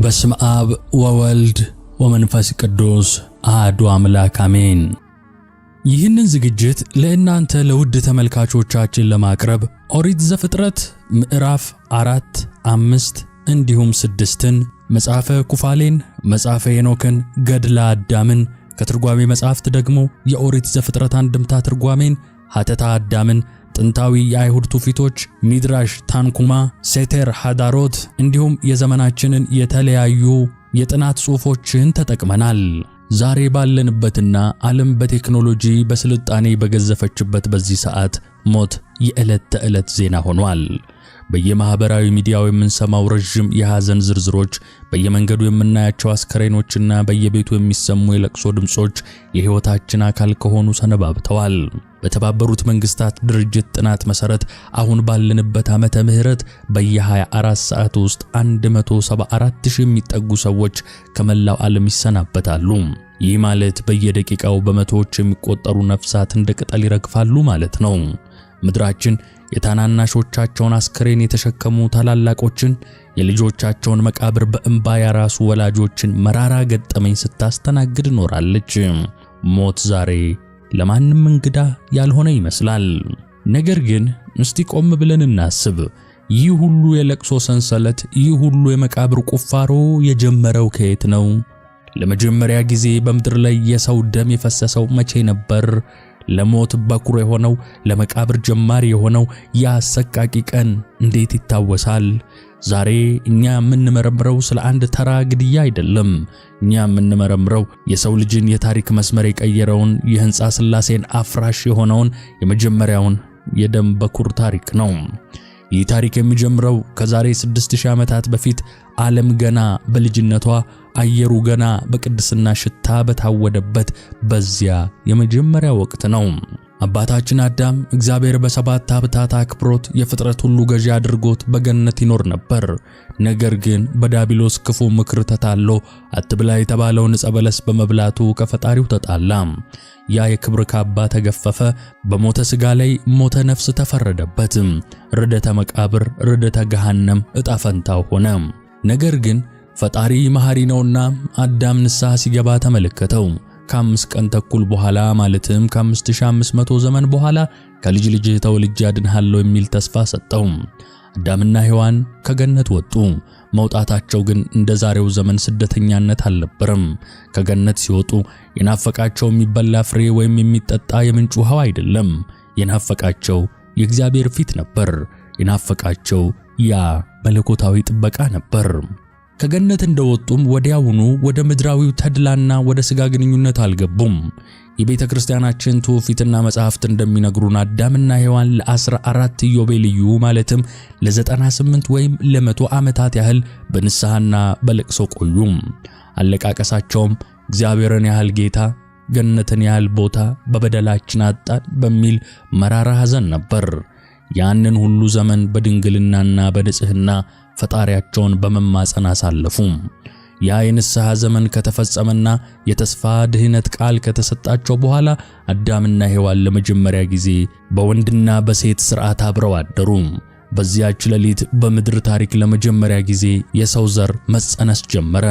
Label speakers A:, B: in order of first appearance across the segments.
A: በስመ አብ ወወልድ ወመንፈስ ቅዱስ አሐዱ አምላክ አሜን። ይህንን ዝግጅት ለእናንተ ለውድ ተመልካቾቻችን ለማቅረብ ኦሪት ዘፍጥረት ምዕራፍ 4፣ 5 እንዲሁም 6ን፣ መጽሐፈ ኩፋሌን፣ መጽሐፈ ሄኖክን፣ ገድለ አዳምን፣ ከትርጓሜ መጽሐፍት ደግሞ የኦሪት ዘፍጥረት አንድምታ ትርጓሜን፣ ሐተታ አዳምን፣ ጥንታዊ የአይሁድ ትውፊቶች፣ ሚድራሽ ታንኩማ፣ ሴተር ሃዳሮት እንዲሁም የዘመናችንን የተለያዩ የጥናት ጽሑፎችን ተጠቅመናል። ዛሬ ባለንበትና ዓለም በቴክኖሎጂ በስልጣኔ በገዘፈችበት በዚህ ሰዓት ሞት የዕለት ተዕለት ዜና ሆኗል። በየማህበራዊ ሚዲያው የምንሰማው ረጅም የሐዘን ዝርዝሮች፣ በየመንገዱ የምናያቸው አስከሬኖችና በየቤቱ የሚሰሙ የለቅሶ ድምጾች የሕይወታችን አካል ከሆኑ ሰነባብተዋል። በተባበሩት መንግስታት ድርጅት ጥናት መሰረት አሁን ባለንበት ዓመተ ምህረት በየ24 ሰዓት ውስጥ 174,000 የሚጠጉ ሰዎች ከመላው ዓለም ይሰናበታሉ። ይህ ማለት በየደቂቃው በመቶዎች የሚቆጠሩ ነፍሳት እንደ ቅጠል ይረግፋሉ ማለት ነው። ምድራችን የታናናሾቻቸውን አስከሬን የተሸከሙ ታላላቆችን፣ የልጆቻቸውን መቃብር በእንባ ያራሱ ወላጆችን መራራ ገጠመኝ ስታስተናግድ ኖራለች። ሞት ዛሬ ለማንም እንግዳ ያልሆነ ይመስላል። ነገር ግን እስቲ ቆም ብለን እናስብ። ይህ ሁሉ የለቅሶ ሰንሰለት፣ ይህ ሁሉ የመቃብር ቁፋሮ የጀመረው ከየት ነው? ለመጀመሪያ ጊዜ በምድር ላይ የሰው ደም የፈሰሰው መቼ ነበር? ለሞት በኩር የሆነው፣ ለመቃብር ጀማሪ የሆነው ያ አሰቃቂ ቀን እንዴት ይታወሳል? ዛሬ እኛ የምንመረምረው ስለ አንድ ተራ ግድያ አይደለም። እኛ የምንመረምረው የሰው ልጅን የታሪክ መስመር የቀየረውን የሕንጻ ሥላሴን አፍራሽ የሆነውን የመጀመሪያውን የደም በኩር ታሪክ ነው። ይህ ታሪክ የሚጀምረው ከዛሬ 6000 ዓመታት በፊት ዓለም ገና በልጅነቷ፣ አየሩ ገና በቅድስና ሽታ በታወደበት በዚያ የመጀመሪያ ወቅት ነው። አባታችን አዳም እግዚአብሔር በሰባት ሀብታት አክብሮት የፍጥረት ሁሉ ገዢ አድርጎት በገነት ይኖር ነበር። ነገር ግን በዲያብሎስ ክፉ ምክር ተታሎ አትብላ የተባለውን ዕፀ በለስ በመብላቱ ከፈጣሪው ተጣላ። ያ የክብር ካባ ተገፈፈ። በሞተ ሥጋ ላይ ሞተ ነፍስ ተፈረደበት። ርደተ መቃብር፣ ርደተ ገሃነም ዕጣ ፈንታው ሆነ። ነገር ግን ፈጣሪ መሐሪ ነውና አዳም ንስሐ ሲገባ ተመለከተው። ከ5 ቀን ተኩል በኋላ ማለትም ከ5500 ዘመን በኋላ ከልጅ ልጅህ ተወልጄ አድንሃለሁ የሚል ተስፋ ሰጠው። አዳምና ሔዋን ከገነት ወጡ። መውጣታቸው ግን እንደ ዛሬው ዘመን ስደተኛነት አልነበረም። ከገነት ሲወጡ የናፈቃቸው የሚበላ ፍሬ ወይም የሚጠጣ የምንጭ ውሃው አይደለም። የናፈቃቸው የእግዚአብሔር ፊት ነበር። የናፈቃቸው ያ መለኮታዊ ጥበቃ ነበር። ከገነት እንደወጡም ወዲያውኑ ወደ ምድራዊው ተድላና ወደ ሥጋ ግንኙነት አልገቡም። የቤተ ክርስቲያናችን ትውፊትና መጻሕፍት እንደሚነግሩን አዳምና ሔዋን ለ14 ኢዮቤልዩ ማለትም ለ98 ወይም ለ100 ዓመታት ያህል በንስሐና በለቅሶ ቆዩ። አለቃቀሳቸውም እግዚአብሔርን ያህል ጌታ፣ ገነትን ያህል ቦታ በበደላችን አጣን በሚል መራራ ሐዘን ነበር። ያንን ሁሉ ዘመን በድንግልናና በንጽሕና ፈጣሪያቸውን በመማጸን አሳለፉ። ያ የንስሐ ዘመን ከተፈጸመና የተስፋ ድህነት ቃል ከተሰጣቸው በኋላ አዳምና ሔዋን ለመጀመሪያ ጊዜ በወንድና በሴት ሥርዓት አብረው አደሩ። በዚያች ሌሊት በምድር ታሪክ ለመጀመሪያ ጊዜ የሰው ዘር መጸነስ ጀመረ።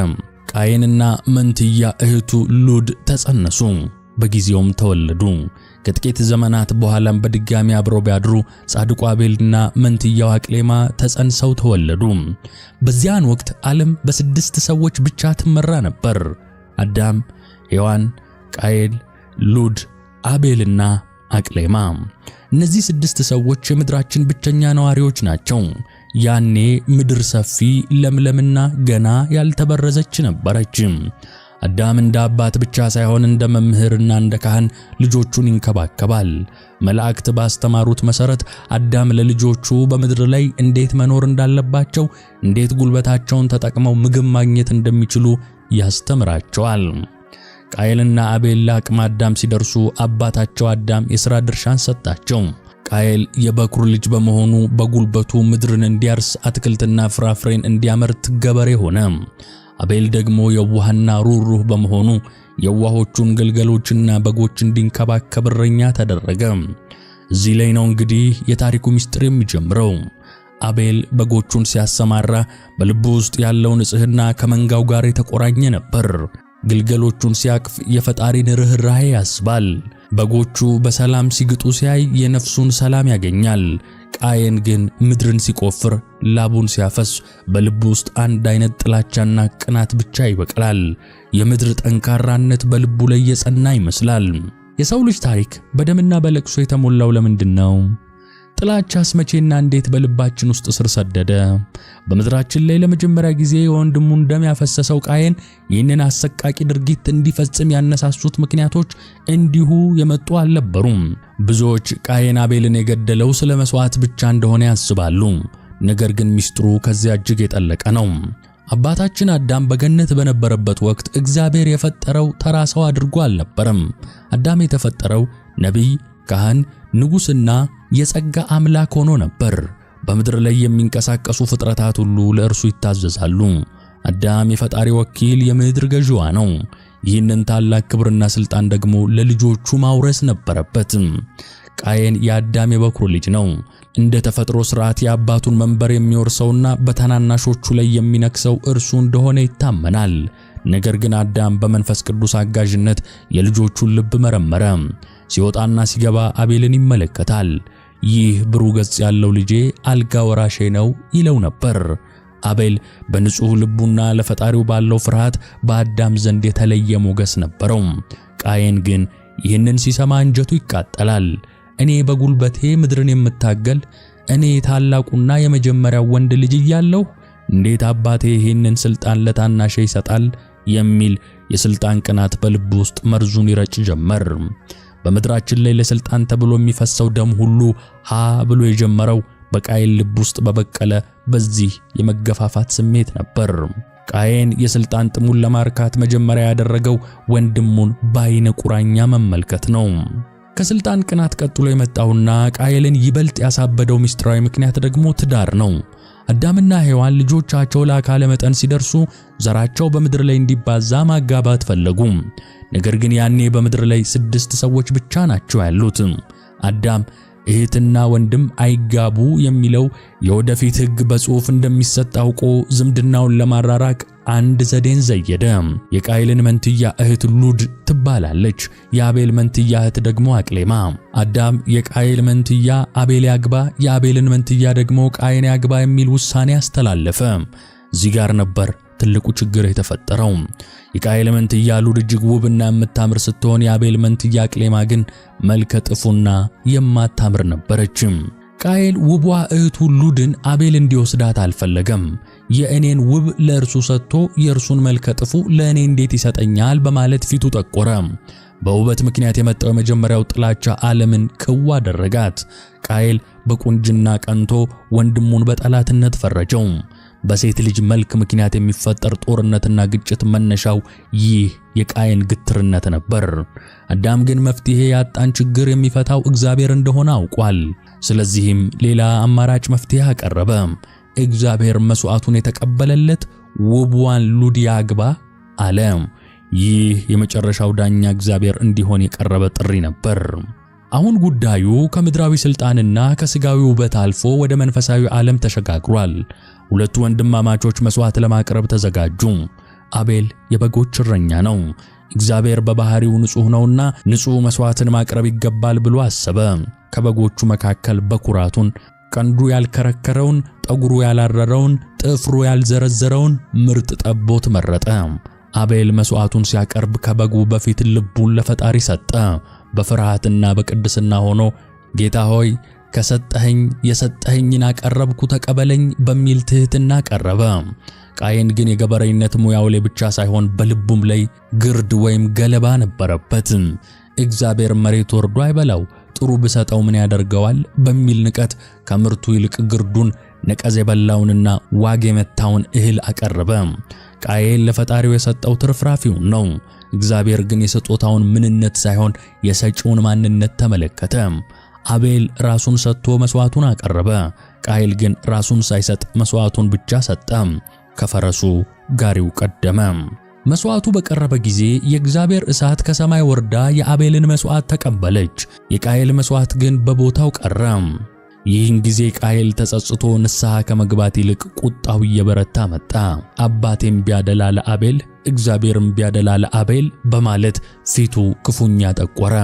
A: ቃየንና መንትያ እህቱ ሉድ ተጸነሱ፣ በጊዜውም ተወለዱ። ከጥቂት ዘመናት በኋላም በድጋሚ አብረው ቢያድሩ ጻድቁ አቤልና መንትያው አቅሌማ ተጸንሰው ተወለዱ። በዚያን ወቅት ዓለም በ6 ሰዎች ብቻ ትመራ ነበር። አዳም፣ ሔዋን፣ ቃየል፣ ሉድ፣ አቤልና አቅሌማ። እነዚህ 6 ሰዎች የምድራችን ብቸኛ ነዋሪዎች ናቸው። ያኔ ምድር ሰፊ፣ ለምለምና ገና ያልተበረዘች ነበረች። አዳም እንደ አባት ብቻ ሳይሆን እንደ መምህርና እንደ ካህን ልጆቹን ይንከባከባል። መላእክት ባስተማሩት መሰረት አዳም ለልጆቹ በምድር ላይ እንዴት መኖር እንዳለባቸው፣ እንዴት ጉልበታቸውን ተጠቅመው ምግብ ማግኘት እንደሚችሉ ያስተምራቸዋል። ቃየልና አቤል ለአቅመ አዳም ሲደርሱ አባታቸው አዳም የሥራ ድርሻን ሰጣቸው። ቃየል የበኩር ልጅ በመሆኑ በጉልበቱ ምድርን እንዲያርስ አትክልትና ፍራፍሬን እንዲያመርት ገበሬ ሆነ። አቤል ደግሞ የዋህና ሩህሩህ በመሆኑ የዋሆቹን ግልገሎችና በጎች እንዲንከባከብ እረኛ ተደረገ። እዚህ ላይ ነው እንግዲህ የታሪኩ ምስጢር የሚጀምረው። አቤል በጎቹን ሲያሰማራ በልቡ ውስጥ ያለው ንጽሕና ከመንጋው ጋር የተቆራኘ ነበር። ግልገሎቹን ሲያቅፍ የፈጣሪን ርኅራኄ ያስባል። በጎቹ በሰላም ሲግጡ ሲያይ የነፍሱን ሰላም ያገኛል። ቃየን ግን ምድርን ሲቆፍር ላቡን ሲያፈስ በልቡ ውስጥ አንድ አይነት ጥላቻና ቅናት ብቻ ይበቅላል። የምድር ጠንካራነት በልቡ ላይ የጸና ይመስላል። የሰው ልጅ ታሪክ በደምና በለቅሶ የተሞላው ለምንድን ነው? ጥላቻስ መቼና እንዴት በልባችን ውስጥ ስር ሰደደ? በምድራችን ላይ ለመጀመሪያ ጊዜ የወንድሙን ደም ያፈሰሰው ቃየን ይህንን አሰቃቂ ድርጊት እንዲፈጽም ያነሳሱት ምክንያቶች እንዲሁ የመጡ አልነበሩም። ብዙዎች ቃየን አቤልን የገደለው ስለ መስዋዕት ብቻ እንደሆነ ያስባሉ። ነገር ግን ሚስጥሩ ከዚያ እጅግ የጠለቀ ነው። አባታችን አዳም በገነት በነበረበት ወቅት እግዚአብሔር የፈጠረው ተራ ሰው አድርጎ አልነበረም። አዳም የተፈጠረው ነቢይ፣ ካህን፣ ንጉሥና የጸጋ አምላክ ሆኖ ነበር። በምድር ላይ የሚንቀሳቀሱ ፍጥረታት ሁሉ ለእርሱ ይታዘዛሉ። አዳም የፈጣሪ ወኪል፣ የምድር ገዢዋ ነው። ይህንን ታላቅ ክብርና ሥልጣን ደግሞ ለልጆቹ ማውረስ ነበረበት። ቃየን የአዳም የበኩር ልጅ ነው። እንደ ተፈጥሮ ሥርዓት የአባቱን መንበር የሚወርሰውና በታናናሾቹ ላይ የሚነክሰው እርሱ እንደሆነ ይታመናል። ነገር ግን አዳም በመንፈስ ቅዱስ አጋዥነት የልጆቹን ልብ መረመረ። ሲወጣና ሲገባ አቤልን ይመለከታል። ይህ ብሩህ ገጽ ያለው ልጄ አልጋ ወራሼ ነው ይለው ነበር። አቤል በንጹሕ ልቡና ለፈጣሪው ባለው ፍርሃት በአዳም ዘንድ የተለየ ሞገስ ነበረው። ቃየን ግን ይህንን ሲሰማ አንጀቱ ይቃጠላል። እኔ በጉልበቴ ምድርን የምታገል እኔ ታላቁና የመጀመሪያው ወንድ ልጅ እያለሁ እንዴት አባቴ ይህንን ሥልጣን ለታናሼ ይሰጣል? የሚል የሥልጣን ቅናት በልቡ ውስጥ መርዙን ይረጭ ጀመር። በምድራችን ላይ ለሥልጣን ተብሎ የሚፈሰው ደም ሁሉ ሀ ብሎ የጀመረው በቃየን ልብ ውስጥ በበቀለ በዚህ የመገፋፋት ስሜት ነበር። ቃየን የሥልጣን ጥሙን ለማርካት መጀመሪያ ያደረገው ወንድሙን በዓይነ ቁራኛ መመልከት ነው። ከሥልጣን ቅናት ቀጥሎ የመጣውና ቃየልን ይበልጥ ያሳበደው ምስጢራዊ ምክንያት ደግሞ ትዳር ነው። አዳምና ሔዋን ልጆቻቸው ለአካለ መጠን ሲደርሱ ዘራቸው በምድር ላይ እንዲባዛ ማጋባት ፈለጉ። ነገር ግን ያኔ በምድር ላይ 6 ሰዎች ብቻ ናቸው ያሉት። አዳም እህትና ወንድም አይጋቡ የሚለው የወደፊት ሕግ በጽሑፍ እንደሚሰጥ አውቆ ዝምድናውን ለማራራቅ አንድ ዘዴን ዘየደ። የቃየልን መንትያ እህት ሉድ ትባላለች። የአቤል መንትያ እህት ደግሞ አቅሌማ። አዳም የቃየል መንትያ አቤል ያግባ፣ የአቤልን መንትያ ደግሞ ቃየን ያግባ የሚል ውሳኔ አስተላለፈ። እዚህ ጋር ነበር ትልቁ ችግር የተፈጠረው። የቃየል መንትያ ሉድ እጅግ ውብና የምታምር ስትሆን የአቤል መንትያ አቅሌማ ግን መልከ ጥፉና የማታምር ነበረች። ቃየል ውቧ እህቱ ሉድን አቤል እንዲወስዳት አልፈለገም። የእኔን ውብ ለእርሱ ሰጥቶ የእርሱን መልከ ጥፉ ለእኔ እንዴት ይሰጠኛል በማለት ፊቱ ጠቆረ። በውበት ምክንያት የመጣው የመጀመሪያው ጥላቻ ዓለምን ክው አደረጋት። ቃየል በቁንጅና ቀንቶ ወንድሙን በጠላትነት ፈረጀው። በሴት ልጅ መልክ ምክንያት የሚፈጠር ጦርነትና ግጭት መነሻው ይህ የቃየን ግትርነት ነበር። አዳም ግን መፍትሄ ያጣን ችግር የሚፈታው እግዚአብሔር እንደሆነ አውቋል። ስለዚህም ሌላ አማራጭ መፍትሄ አቀረበ። እግዚአብሔር መስዋዕቱን የተቀበለለት ውቧን ሉድ ያግባ አለ። ይህ የመጨረሻው ዳኛ እግዚአብሔር እንዲሆን የቀረበ ጥሪ ነበር። አሁን ጉዳዩ ከምድራዊ ሥልጣንና ከሥጋዊ ውበት አልፎ ወደ መንፈሳዊ ዓለም ተሸጋግሯል። ሁለቱ ወንድማማቾች መስዋዕት ለማቅረብ ተዘጋጁ። አቤል የበጎች እረኛ ነው። እግዚአብሔር በባህሪው ንጹሕ ነውና ንጹሕ መስዋዕትን ማቅረብ ይገባል ብሎ አሰበ። ከበጎቹ መካከል በኩራቱን፣ ቀንዱ ያልከረከረውን፣ ጠጉሩ ያላረረውን፣ ጥፍሩ ያልዘረዘረውን ምርጥ ጠቦት መረጠ። አቤል መስዋዕቱን ሲያቀርብ ከበጉ በፊት ልቡን ለፈጣሪ ሰጠ። በፍርሃትና በቅድስና ሆኖ ጌታ ሆይ ከሰጠኸኝ የሰጠኸኝን አቀረብኩ ተቀበለኝ በሚል ትሕትና ቀረበ። ቃየን ግን የገበሬነት ሙያው ላይ ብቻ ሳይሆን በልቡም ላይ ግርድ ወይም ገለባ ነበረበት። እግዚአብሔር መሬት ወርዶ አይበላው፣ ጥሩ ብሰጠው ምን ያደርገዋል በሚል ንቀት ከምርቱ ይልቅ ግርዱን፣ ነቀዝ የበላውንና ዋግ የመታውን እህል አቀረበ። ቃየን ለፈጣሪው የሰጠው ትርፍራፊውን ነው። እግዚአብሔር ግን የስጦታውን ምንነት ሳይሆን የሰጪውን ማንነት ተመለከተ። አቤል ራሱን ሰጥቶ መስዋዕቱን አቀረበ። ቃየል ግን ራሱን ሳይሰጥ መስዋዕቱን ብቻ ሰጠ። ከፈረሱ ጋሪው ቀደመ። መስዋዕቱ በቀረበ ጊዜ የእግዚአብሔር እሳት ከሰማይ ወርዳ የአቤልን መስዋዕት ተቀበለች። የቃየል መስዋዕት ግን በቦታው ቀረ። ይህን ጊዜ ቃየል ተጸጽቶ ንስሐ ከመግባት ይልቅ ቁጣው እየበረታ መጣ። አባቴም ቢያደላ ለአቤል እግዚአብሔርም ቢያደላ ለአቤል በማለት ፊቱ ክፉኛ ጠቆረ።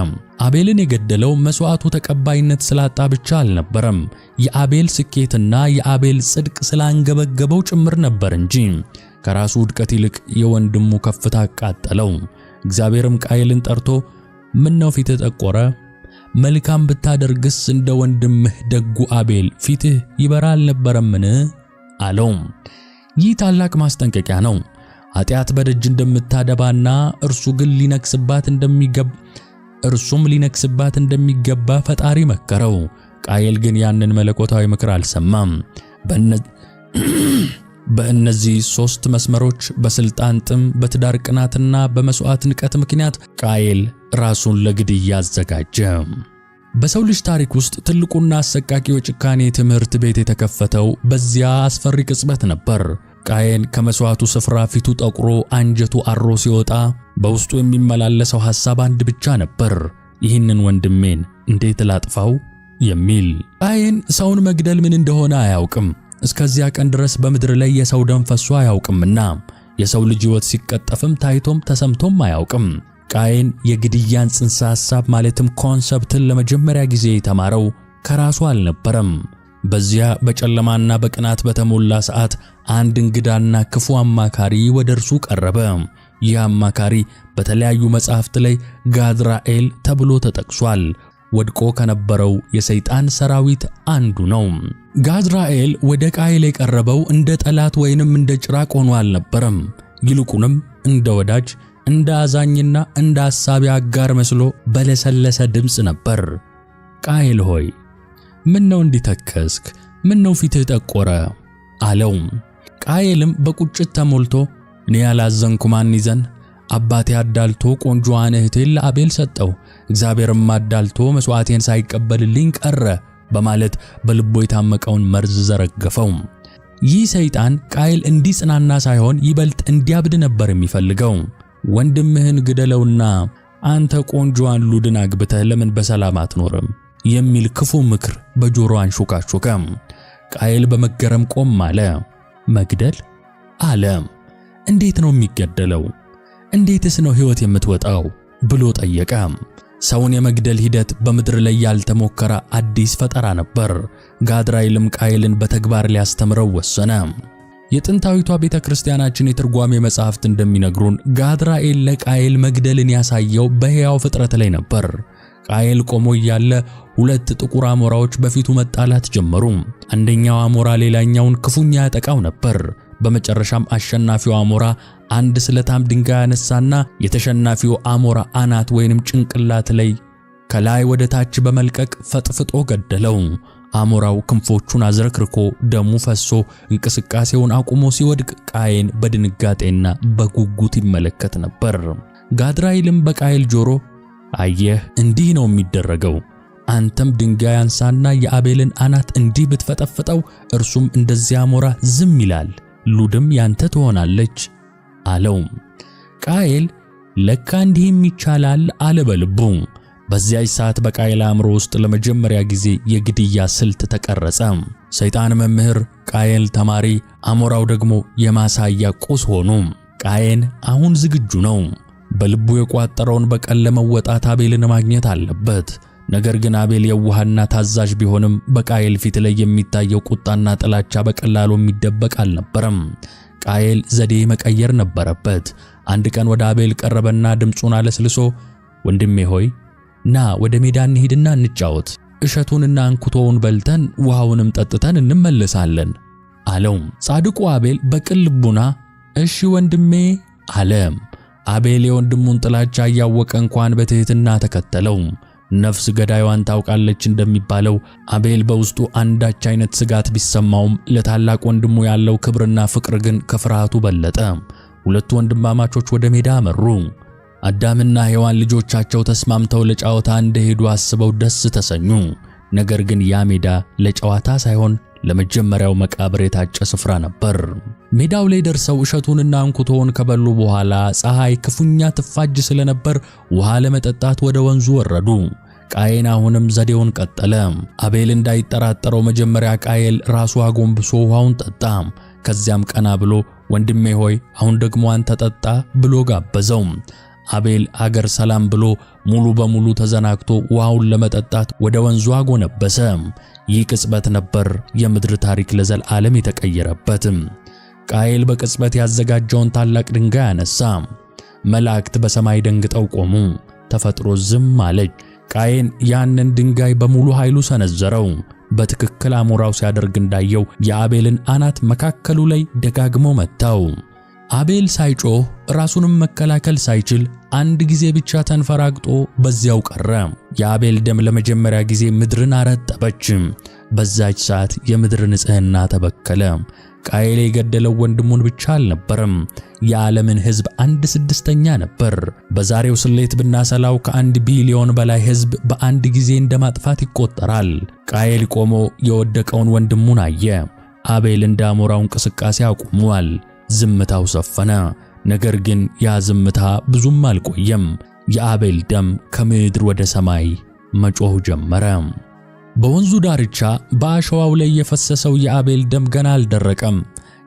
A: አቤልን የገደለው መስዋዕቱ ተቀባይነት ስላጣ ብቻ አልነበረም፣ የአቤል ስኬትና የአቤል ጽድቅ ስላንገበገበው ጭምር ነበር እንጂ። ከራሱ ውድቀት ይልቅ የወንድሙ ከፍታ አቃጠለው። እግዚአብሔርም ቃየልን ጠርቶ ምነው ፊትህ ጠቆረ? መልካም ብታደርግስ እንደ ወንድምህ ደጉ አቤል ፊትህ ይበራ አልነበረምን? አለው። ይህ ታላቅ ማስጠንቀቂያ ነው። ኃጢአት በደጅ እንደምታደባና እርሱም ሊነክስባት እንደሚገባ ፈጣሪ መከረው። ቃየል ግን ያንን መለኮታዊ ምክር አልሰማም። በእነዚህ 3 መስመሮች በስልጣን ጥም፣ በትዳር ቅናትና በመስዋዕት ንቀት ምክንያት ቃየል ራሱን ለግድያ አዘጋጀ። በሰው ልጅ ታሪክ ውስጥ ትልቁና አሰቃቂው የጭካኔ ትምህርት ቤት የተከፈተው በዚያ አስፈሪ ቅጽበት ነበር። ቃየል ከመስዋዕቱ ስፍራ ፊቱ ጠቁሮ አንጀቱ አሮ ሲወጣ በውስጡ የሚመላለሰው ሐሳብ አንድ ብቻ ነበር፣ ይህንን ወንድሜን እንዴት ላጥፋው የሚል። ቃየል ሰውን መግደል ምን እንደሆነ አያውቅም። እስከዚያ ቀን ድረስ በምድር ላይ የሰው ደም ፈሶ አያውቅምና የሰው ልጅ ሕይወት ሲቀጠፍም ታይቶም ተሰምቶም አያውቅም። ቃየል የግድያን ጽንሰ ሐሳብ ማለትም ኮንሰፕትን ለመጀመሪያ ጊዜ የተማረው ከራሱ አልነበረም። በዚያ በጨለማና በቅናት በተሞላ ሰዓት አንድ እንግዳና ክፉ አማካሪ ወደ እርሱ ቀረበ። ይህ አማካሪ በተለያዩ መጻሕፍት ላይ ጋድራኤል ተብሎ ተጠቅሷል። ወድቆ ከነበረው የሰይጣን ሰራዊት አንዱ ነው። ጋድራኤል ወደ ቃየል የቀረበው እንደ ጠላት ወይንም እንደ ጭራቅ ሆኖ አልነበረም። ይልቁንም እንደ ወዳጅ፣ እንደ አዛኝና እንደ አሳቢ አጋር መስሎ በለሰለሰ ድምፅ ነበር። ቃየል ሆይ ምነው እንዲተከስክ? ምነው ፊትህ ጠቆረ? አለው። ቃየልም በቁጭት ተሞልቶ እኔ ያላዘንኩ ማን ይዘን? አባቴ አዳልቶ ቆንጆዋን እህቴን ለአቤል ሰጠው፣ እግዚአብሔርም አዳልቶ መስዋዕቴን ሳይቀበልልኝ ቀረ በማለት በልቦ የታመቀውን መርዝ ዘረገፈው። ይህ ሰይጣን ቃየል እንዲጽናና ሳይሆን ይበልጥ እንዲያብድ ነበር የሚፈልገው። ወንድምህን ግደለውና አንተ ቆንጆዋን ሉድን አግብተህ ለምን በሰላም አትኖርም? የሚል ክፉ ምክር በጆሮ አንሾካሾከ። ቃየል በመገረም ቆም አለ። መግደል አለ። እንዴት ነው የሚገደለው? እንዴትስ ነው ሕይወት የምትወጣው? ብሎ ጠየቀ። ሰውን የመግደል ሂደት በምድር ላይ ያልተሞከረ አዲስ ፈጠራ ነበር። ጋድራኤልም ቃየልን በተግባር ሊያስተምረው ወሰነ። የጥንታዊቷ ቤተክርስቲያናችን የትርጓሜ መጻሕፍት እንደሚነግሩን ጋድራኤል ለቃየል መግደልን ያሳየው በሕያው ፍጥረት ላይ ነበር። ቃየል ቆሞ እያለ 2 ጥቁር አሞራዎች በፊቱ መጣላት ጀመሩ። አንደኛው አሞራ ሌላኛውን ክፉኛ ያጠቃው ነበር። በመጨረሻም አሸናፊው አሞራ አንድ ስለታም ድንጋይ አነሳና የተሸናፊው አሞራ አናት ወይንም ጭንቅላት ላይ ከላይ ወደ ታች በመልቀቅ ፈጥፍጦ ገደለው። አሞራው ክንፎቹን አዝረክርኮ ደሙ ፈሶ እንቅስቃሴውን አቁሞ ሲወድቅ ቃየል በድንጋጤና በጉጉት ይመለከት ነበር። ጋድራኤልም በቃየል ጆሮ አየህ፣ እንዲህ ነው የሚደረገው። አንተም ድንጋይ አንሳና የአቤልን አናት እንዲህ ብትፈጠፍጠው እርሱም እንደዚያ አሞራ ዝም ይላል፣ ሉድም ያንተ ትሆናለች አለው። ቃየል ለካ እንዲህም ይቻላል አለ በልቡ። በዚያች ሰዓት በቃየል አእምሮ ውስጥ ለመጀመሪያ ጊዜ የግድያ ስልት ተቀረጸ። ሰይጣን መምህር፣ ቃየል ተማሪ፣ አሞራው ደግሞ የማሳያ ቁስ ሆኑ። ቃየል አሁን ዝግጁ ነው። በልቡ የቋጠረውን በቀል ለመወጣት አቤልን ማግኘት አለበት። ነገር ግን አቤል የዋህና ታዛዥ ቢሆንም በቃየል ፊት ላይ የሚታየው ቁጣና ጥላቻ በቀላሉ የሚደበቅ አልነበረም። ቃየል ዘዴ መቀየር ነበረበት። አንድ ቀን ወደ አቤል ቀረበና ድምፁን አለስልሶ ወንድሜ ሆይ ና ወደ ሜዳ እንሂድና እንጫወት፣ እሸቱንና እንኩቶውን በልተን ውሃውንም ጠጥተን እንመለሳለን አለው። ጻድቁ አቤል በቅን ልቡና እሺ ወንድሜ አለ። አቤል የወንድሙን ጥላቻ እያወቀ እንኳን በትህትና ተከተለው። ነፍስ ገዳይዋን ታውቃለች እንደሚባለው አቤል በውስጡ አንዳች አይነት ስጋት ቢሰማውም ለታላቅ ወንድሙ ያለው ክብርና ፍቅር ግን ከፍርሃቱ በለጠ። ሁለቱ ወንድማማቾች ወደ ሜዳ አመሩ። አዳምና ሔዋን ልጆቻቸው ተስማምተው ለጨዋታ እንደሄዱ አስበው ደስ ተሰኙ። ነገር ግን ያ ሜዳ ለጨዋታ ሳይሆን ለመጀመሪያው መቃብር የታጨ ስፍራ ነበር። ሜዳው ላይ ደርሰው እሸቱንና እንኩቶውን ከበሉ በኋላ ፀሐይ ክፉኛ ትፋጅ ስለነበር ውሃ ለመጠጣት ወደ ወንዙ ወረዱ። ቃየን አሁንም ዘዴውን ቀጠለ። አቤል እንዳይጠራጠረው መጀመሪያ ቃየል ራሱ አጎንብሶ ውሃውን ጠጣ። ከዚያም ቀና ብሎ ወንድሜ ሆይ አሁን ደግሞ አንተ ጠጣ ብሎ ጋበዘው። አቤል አገር ሰላም ብሎ ሙሉ በሙሉ ተዘናግቶ ውሃውን ለመጠጣት ወደ ወንዙ አጎነበሰ። ይህ ቅጽበት ነበር የምድር ታሪክ ለዘላለም የተቀየረበት። ቃየል በቅጽበት ያዘጋጀውን ታላቅ ድንጋይ አነሳ። መላእክት በሰማይ ደንግጠው ቆሙ። ተፈጥሮ ዝም አለች። ቃየን ያንን ድንጋይ በሙሉ ኃይሉ ሰነዘረው። በትክክል አሞራው ሲያደርግ እንዳየው የአቤልን አናት መካከሉ ላይ ደጋግሞ መታው። አቤል ሳይጮህ ራሱንም መከላከል ሳይችል አንድ ጊዜ ብቻ ተንፈራግጦ በዚያው ቀረ። የአቤል ደም ለመጀመሪያ ጊዜ ምድርን አረጠበች። በዛች ሰዓት የምድር ንጽሕና ተበከለ። ቃየል የገደለው ወንድሙን ብቻ አልነበረም፣ የዓለምን ሕዝብ 1/6 ነበር። በዛሬው ስሌት ብናሰላው ከ1 ቢሊዮን በላይ ሕዝብ በአንድ ጊዜ እንደማጥፋት ይቆጠራል። ቃየል ቆሞ የወደቀውን ወንድሙን አየ። አቤል እንደ አሞራው እንቅስቃሴ አቁሟል። ዝምታው ሰፈነ። ነገር ግን ያ ዝምታ ብዙም አልቆየም። የአቤል ደም ከምድር ወደ ሰማይ መጮህ ጀመረ። በወንዙ ዳርቻ በአሸዋው ላይ የፈሰሰው የአቤል ደም ገና አልደረቀም።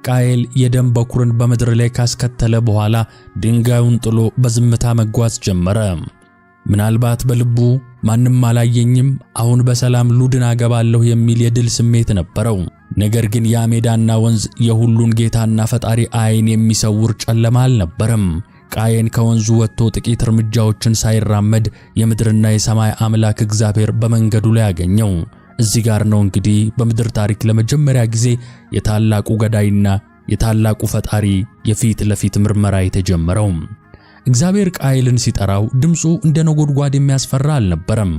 A: ቃየል የደም በኩርን በምድር ላይ ካስከተለ በኋላ ድንጋዩን ጥሎ በዝምታ መጓዝ ጀመረ። ምናልባት በልቡ ማንም አላየኝም፣ አሁን በሰላም ሉድን አገባለሁ የሚል የድል ስሜት ነበረው። ነገር ግን ያ ሜዳና ወንዝ የሁሉን ጌታና ፈጣሪ ዓይን የሚሰውር ጨለማ አልነበረም። ቃየን ከወንዙ ወጥቶ ጥቂት እርምጃዎችን ሳይራመድ የምድርና የሰማይ አምላክ እግዚአብሔር በመንገዱ ላይ አገኘው። እዚህ ጋር ነው እንግዲህ በምድር ታሪክ ለመጀመሪያ ጊዜ የታላቁ ገዳይና የታላቁ ፈጣሪ የፊት ለፊት ምርመራ የተጀመረው። እግዚአብሔር ቃየልን ሲጠራው ድምፁ እንደ ነጎድጓድ የሚያስፈራ አልነበረም።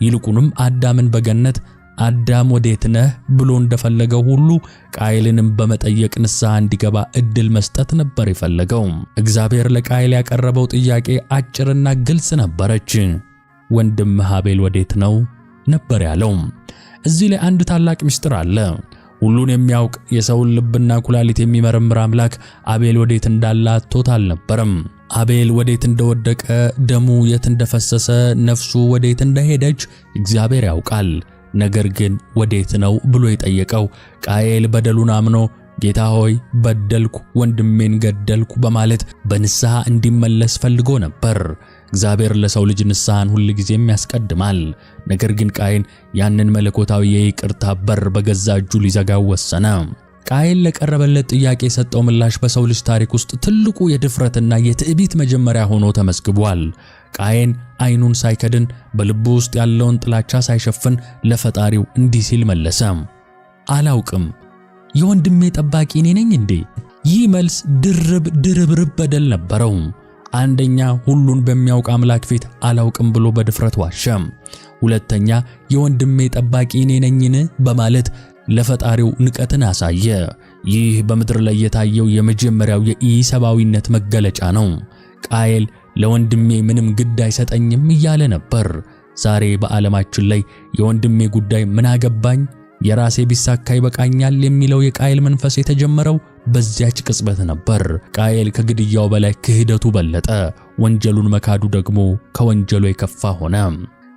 A: ይልቁንም አዳምን በገነት አዳም ወዴት ነህ ብሎ እንደፈለገው ሁሉ ቃየልንም በመጠየቅ ንስሐ እንዲገባ እድል መስጠት ነበር የፈለገው። እግዚአብሔር ለቃየል ያቀረበው ጥያቄ አጭርና ግልጽ ነበረች። ወንድምህ አቤል ወዴት ነው ነበር ያለው። እዚህ ላይ አንድ ታላቅ ምስጢር አለ። ሁሉን የሚያውቅ የሰውን ልብና ኩላሊት የሚመረምር አምላክ አቤል ወዴት እንዳለ አጥቶት አልነበረም። አቤል ወዴት እንደወደቀ፣ ደሙ የት እንደፈሰሰ፣ ነፍሱ ወዴት እንደሄደች እግዚአብሔር ያውቃል። ነገር ግን ወዴት ነው ብሎ የጠየቀው ቃየል በደሉን አምኖ ጌታ ሆይ በደልኩ፣ ወንድሜን ገደልኩ በማለት በንስሐ እንዲመለስ ፈልጎ ነበር። እግዚአብሔር ለሰው ልጅ ንስሐን ሁል ጊዜም ያስቀድማል። ነገር ግን ቃየን ያንን መለኮታዊ የይቅርታ በር በገዛ እጁ ሊዘጋው ወሰነ። ቃየል ለቀረበለት ጥያቄ የሰጠው ምላሽ በሰው ልጅ ታሪክ ውስጥ ትልቁ የድፍረትና የትዕቢት መጀመሪያ ሆኖ ተመዝግቧል። ቃየን ዓይኑን ሳይከድን በልቡ ውስጥ ያለውን ጥላቻ ሳይሸፍን ለፈጣሪው እንዲህ ሲል መለሰ፣ አላውቅም፣ የወንድሜ ጠባቂ እኔ ነኝ እንዴ? ይህ መልስ ድርብርብ በደል ነበረው። አንደኛ ሁሉን በሚያውቅ አምላክ ፊት አላውቅም ብሎ በድፍረት ዋሸ። ሁለተኛ የወንድሜ ጠባቂ እኔ ነኝን በማለት ለፈጣሪው ንቀትን አሳየ። ይህ በምድር ላይ የታየው የመጀመሪያው የኢሰብአዊነት መገለጫ ነው። ቃየል ለወንድሜ ምንም ግድ አይሰጠኝም እያለ ነበር። ዛሬ በዓለማችን ላይ የወንድሜ ጉዳይ ምን አገባኝ፣ የራሴ ቢሳካ ይበቃኛል የሚለው የቃየል መንፈስ የተጀመረው በዚያች ቅጽበት ነበር። ቃየል ከግድያው በላይ ክህደቱ በለጠ። ወንጀሉን መካዱ ደግሞ ከወንጀሉ የከፋ ሆነ።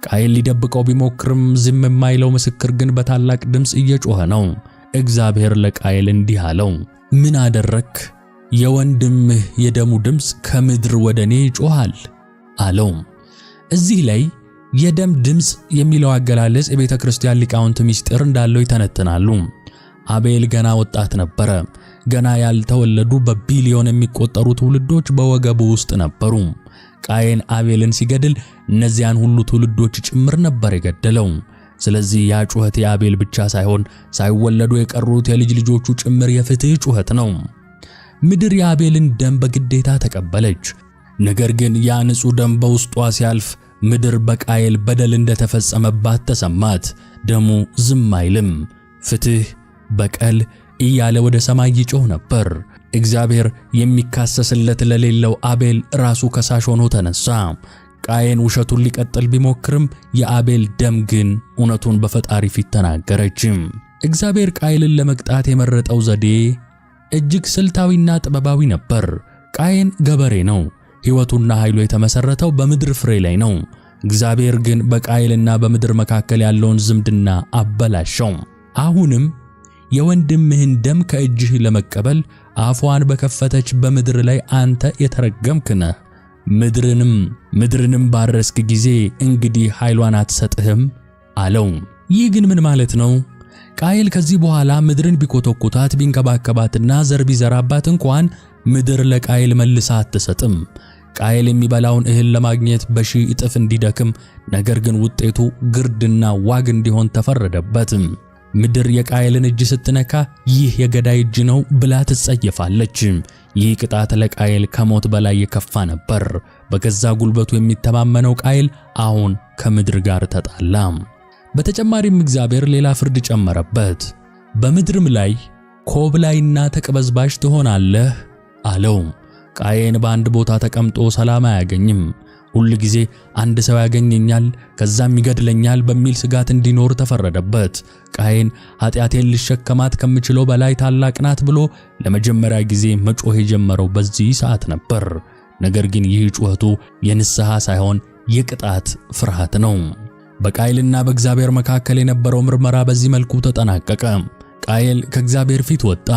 A: ቃየል ሊደብቀው ቢሞክርም ዝም የማይለው ምስክር ግን በታላቅ ድምፅ እየጮኸ ነው። እግዚአብሔር ለቃየል እንዲህ አለው፣ ምን አደረክ? የወንድምህ የደሙ ድምፅ ከምድር ወደኔ ይጮሃል አለው። እዚህ ላይ የደም ድምፅ የሚለው አገላለጽ የቤተ ክርስቲያን ሊቃውንት ምስጢር እንዳለው ይተነትናሉ። አቤል ገና ወጣት ነበረ። ገና ያልተወለዱ በቢሊዮን የሚቆጠሩ ትውልዶች በወገቡ ውስጥ ነበሩ። ቃየን አቤልን ሲገድል እነዚያን ሁሉ ትውልዶች ጭምር ነበር የገደለው። ስለዚህ ያ ጩኸት የአቤል ብቻ ሳይሆን ሳይወለዱ የቀሩት የልጅ ልጆቹ ጭምር የፍትህ ጩኸት ነው። ምድር የአቤልን ደም በግዴታ ተቀበለች። ነገር ግን ያ ንጹሕ ደም በውስጧ ሲያልፍ ምድር በቃየል በደል እንደተፈጸመባት ተሰማት። ደሙ ዝም አይልም። ፍትህ፣ በቀል እያለ ወደ ሰማይ ይጮህ ነበር። እግዚአብሔር የሚካሰስለት ለሌለው አቤል ራሱ ከሳሽ ሆኖ ተነሳ። ቃየን ውሸቱን ሊቀጥል ቢሞክርም የአቤል ደም ግን እውነቱን በፈጣሪ ፊት ተናገረች። እግዚአብሔር ቃየልን ለመቅጣት የመረጠው ዘዴ እጅግ ስልታዊና ጥበባዊ ነበር። ቃየን ገበሬ ነው። ሕይወቱና ኃይሉ የተመሰረተው በምድር ፍሬ ላይ ነው። እግዚአብሔር ግን በቃየልና በምድር መካከል ያለውን ዝምድና አበላሸው። አሁንም የወንድምህን ደም ከእጅህ ለመቀበል አፏን በከፈተች በምድር ላይ አንተ የተረገምክ ነህ። ምድርንም ባረስክ ጊዜ እንግዲህ ኃይሏን አትሰጥህም አለው። ይህ ግን ምን ማለት ነው? ቃየል ከዚህ በኋላ ምድርን ቢኮተኩታት ቢንከባከባትና ዘር ቢዘራባት እንኳን ምድር ለቃየል መልሳ አትሰጥም። ቃየል የሚበላውን እህል ለማግኘት በሺህ እጥፍ እንዲደክም፣ ነገር ግን ውጤቱ ግርድና ዋግ እንዲሆን ተፈረደበት። ምድር የቃየልን እጅ ስትነካ ይህ የገዳይ እጅ ነው ብላ ትጸየፋለች። ይህ ቅጣት ለቃየል ከሞት በላይ የከፋ ነበር። በገዛ ጉልበቱ የሚተማመነው ቃየል አሁን ከምድር ጋር ተጣላ። በተጨማሪም እግዚአብሔር ሌላ ፍርድ ጨመረበት። በምድርም ላይ ኮብላይና ተቅበዝባዥ ትሆናለህ አለው። ቃየን በአንድ ቦታ ተቀምጦ ሰላም አያገኝም። ሁል ጊዜ አንድ ሰው ያገኘኛል ከዛም ይገድለኛል በሚል ስጋት እንዲኖር ተፈረደበት። ቃየን ኃጢአቴን ልሸከማት ከምችለው በላይ ታላቅ ናት ብሎ ለመጀመሪያ ጊዜ መጮህ የጀመረው በዚህ ሰዓት ነበር። ነገር ግን ይህ ጩኸቱ የንስሐ ሳይሆን የቅጣት ፍርሃት ነው። በቃየልና በእግዚአብሔር መካከል የነበረው ምርመራ በዚህ መልኩ ተጠናቀቀ። ቃየል ከእግዚአብሔር ፊት ወጣ።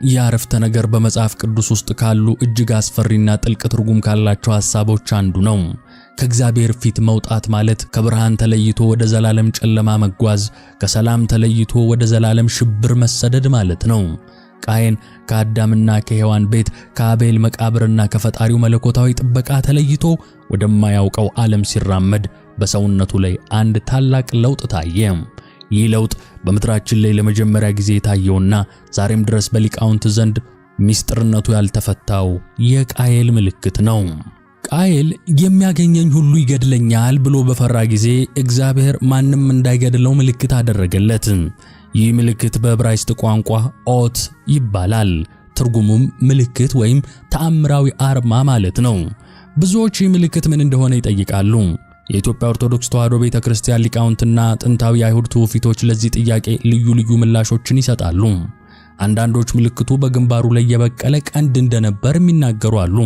A: ይህ ዓረፍተ ነገር በመጽሐፍ ቅዱስ ውስጥ ካሉ እጅግ አስፈሪና ጥልቅ ትርጉም ካላቸው ሐሳቦች አንዱ ነው። ከእግዚአብሔር ፊት መውጣት ማለት ከብርሃን ተለይቶ ወደ ዘላለም ጨለማ መጓዝ፣ ከሰላም ተለይቶ ወደ ዘላለም ሽብር መሰደድ ማለት ነው። ቃየን ከአዳምና ከሔዋን ቤት፣ ከአቤል መቃብርና ከፈጣሪው መለኮታዊ ጥበቃ ተለይቶ ወደማያውቀው ዓለም ሲራመድ በሰውነቱ ላይ አንድ ታላቅ ለውጥ ታየ። ይህ ለውጥ በምድራችን ላይ ለመጀመሪያ ጊዜ የታየውና ዛሬም ድረስ በሊቃውንት ዘንድ ምስጢርነቱ ያልተፈታው የቃየል ምልክት ነው። ቃየል የሚያገኘኝ ሁሉ ይገድለኛል ብሎ በፈራ ጊዜ እግዚአብሔር ማንም እንዳይገድለው ምልክት አደረገለት። ይህ ምልክት በዕብራይስጥ ቋንቋ ኦት ይባላል። ትርጉሙም ምልክት ወይም ተአምራዊ አርማ ማለት ነው። ብዙዎች ይህ ምልክት ምን እንደሆነ ይጠይቃሉ። የኢትዮጵያ ኦርቶዶክስ ተዋሕዶ ቤተክርስቲያን ሊቃውንትና ጥንታዊ የአይሁድ ትውፊቶች ለዚህ ጥያቄ ልዩ ልዩ ምላሾችን ይሰጣሉ። አንዳንዶች ምልክቱ በግንባሩ ላይ የበቀለ ቀንድ እንደነበር የሚናገሩ አሉ።